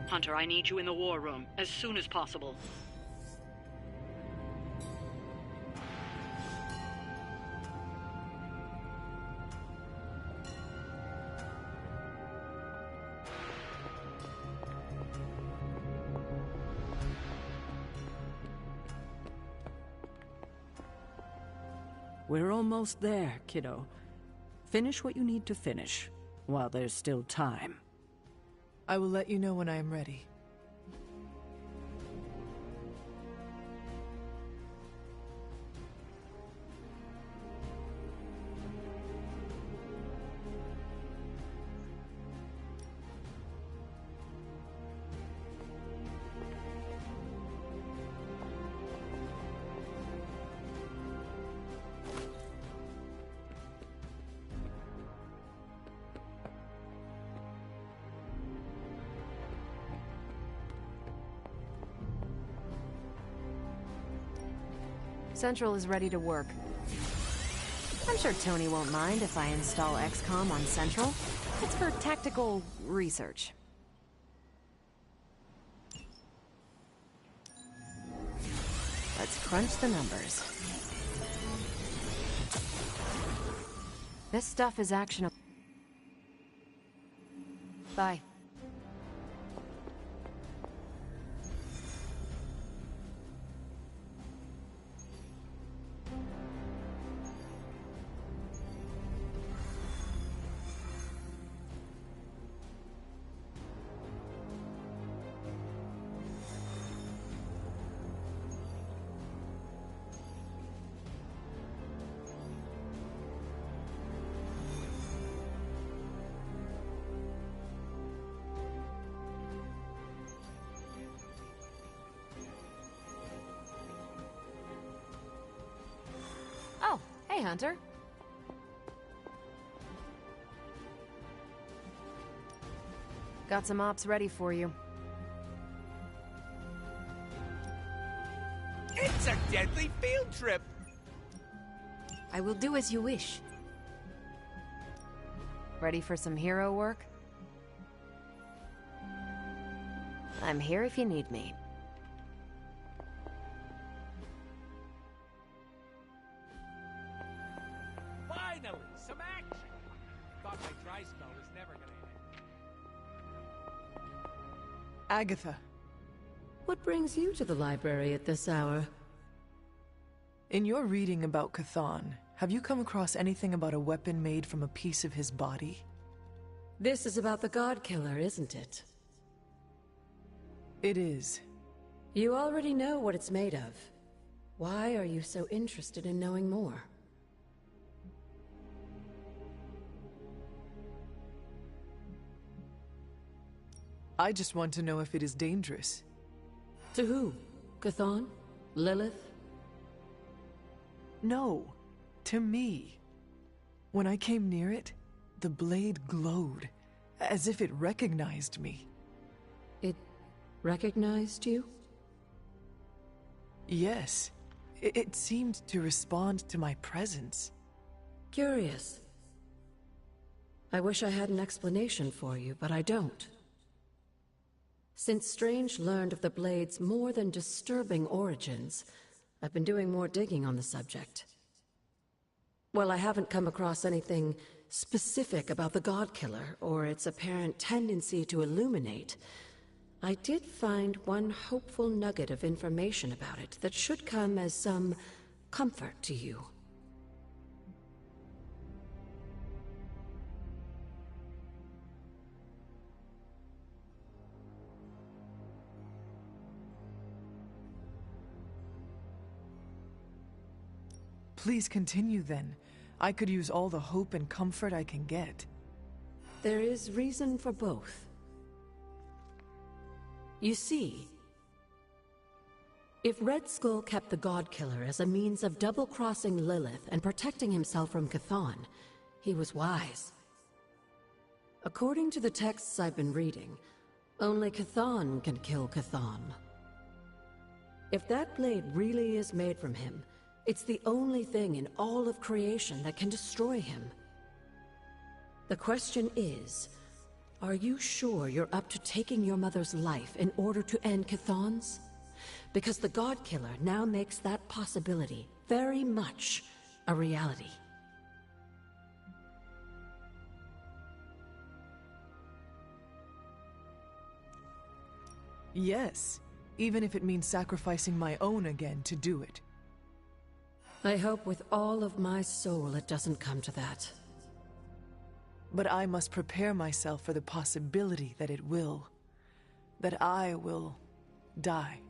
Hunter, I need you in the war room as soon as possible.
We're almost there, kiddo. Finish what you need to finish, while there's still time.
I will let you know when I am ready.
Central is ready to work. I'm sure Tony won't mind if I install XCOM on Central. It's for tactical research. Let's crunch the numbers. This stuff is actionable. Bye. Hey, Hunter. Got some ops ready for you.
It's a deadly field trip!
I will do as you wish.
Ready for some hero work? I'm here if you need me.
Finally, some action! Thought my dry spell was never gonna end.
Agatha.
What brings you to the library at this hour?
In your reading about Chthon, have you come across anything about a weapon made from a piece of his body?
This is about the God Killer, isn't it?
It is.
You already know what it's made of. Why are you so interested in knowing more?
I just want to know if it is dangerous.
To who? Chthon? Lilith?
No, to me. When I came near it, the blade glowed, as if it recognized me.
It recognized you?
Yes. It seemed to respond to my presence.
Curious. I wish I had an explanation for you, but I don't. Since Strange learned of the Blade's more than disturbing origins, I've been doing more digging on the subject. Well, I haven't come across anything specific about the God Killer or its apparent tendency to illuminate. I did find one hopeful nugget of information about it that should come as some comfort to you.
Please continue then. I could use all the hope and comfort I can get.
There is reason for both. You see, if Red Skull kept the God Killer as a means of double-crossing Lilith and protecting himself from Chthon, he was wise. According to the texts I've been reading, only Chthon can kill Chthon. If that blade really is made from him, it's the only thing in all of creation that can destroy him. The question is, are you sure you're up to taking your mother's life in order to end Chthon's? Because the God Killer now makes that possibility very much a reality.
Yes, even if it means sacrificing my own again to do it.
I hope with all of my soul it doesn't come to that.
But I must prepare myself for the possibility that it will. That I will die.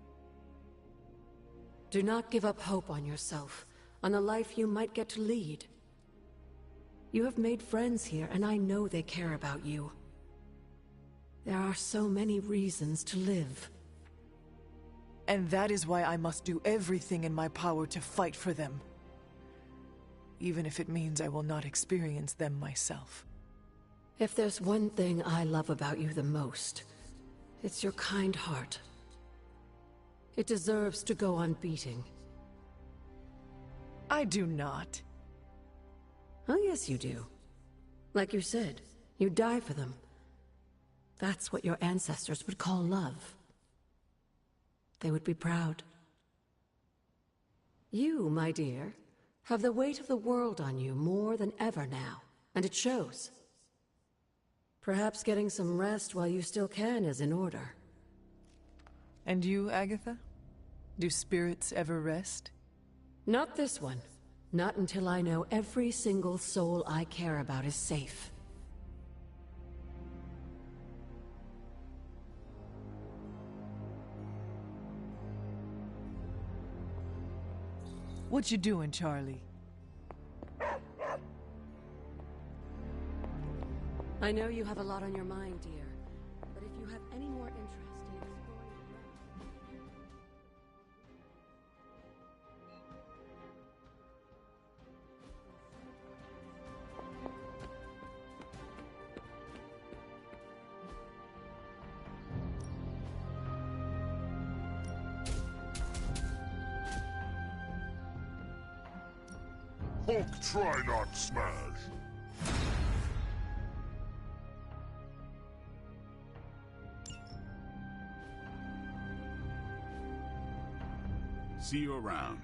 Do not give up hope on yourself, on the life you might get to lead. You have made friends here, and I know they care about you. There are so many reasons to live.
And that is why I must do everything in my power to fight for them. Even if it means I will not experience them myself.
If there's one thing I love about you the most, it's your kind heart. It deserves to go on beating.
I do not.
Oh, yes you do. Like you said, you die for them. That's what your ancestors would call love. They would be proud. You, my dear, have the weight of the world on you more than ever now, and it shows. Perhaps getting some rest while you still can is in order.
And you, Agatha? Do spirits ever rest?
Not this one. Not until I know every single soul I care about is safe.
What you doing, Charlie?
I know you have a lot on your mind, dear, but if you have any more interest in exploring the realm...
Hulk try not smash.
See you around.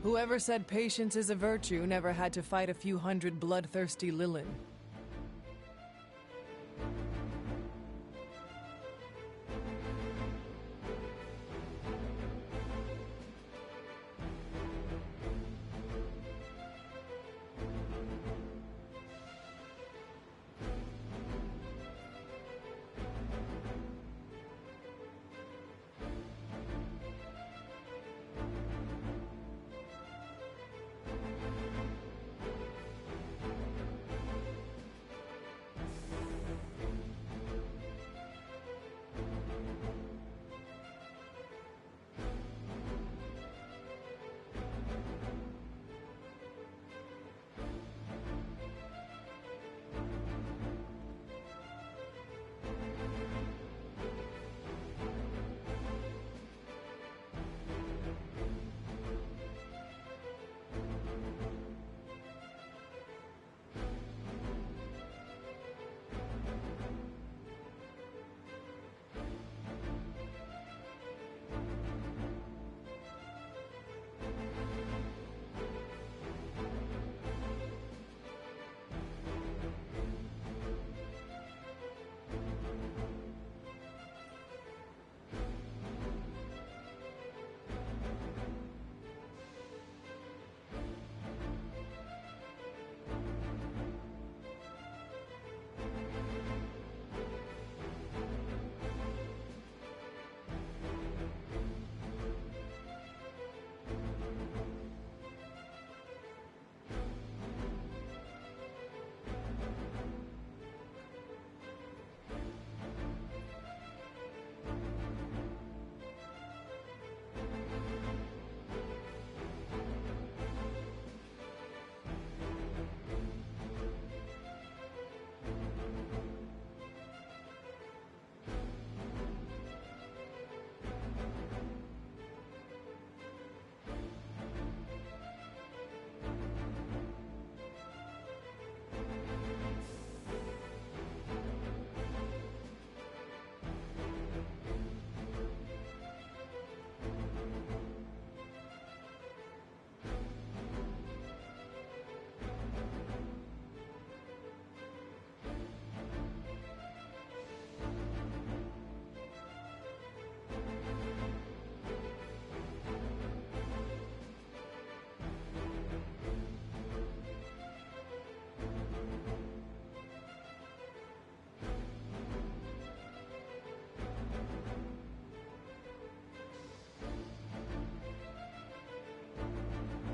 Whoever said patience is a virtue never had to fight a few hundred bloodthirsty Lilin.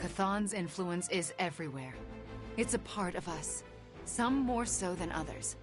Chthon's influence is everywhere. It's a part of us, some more so than others.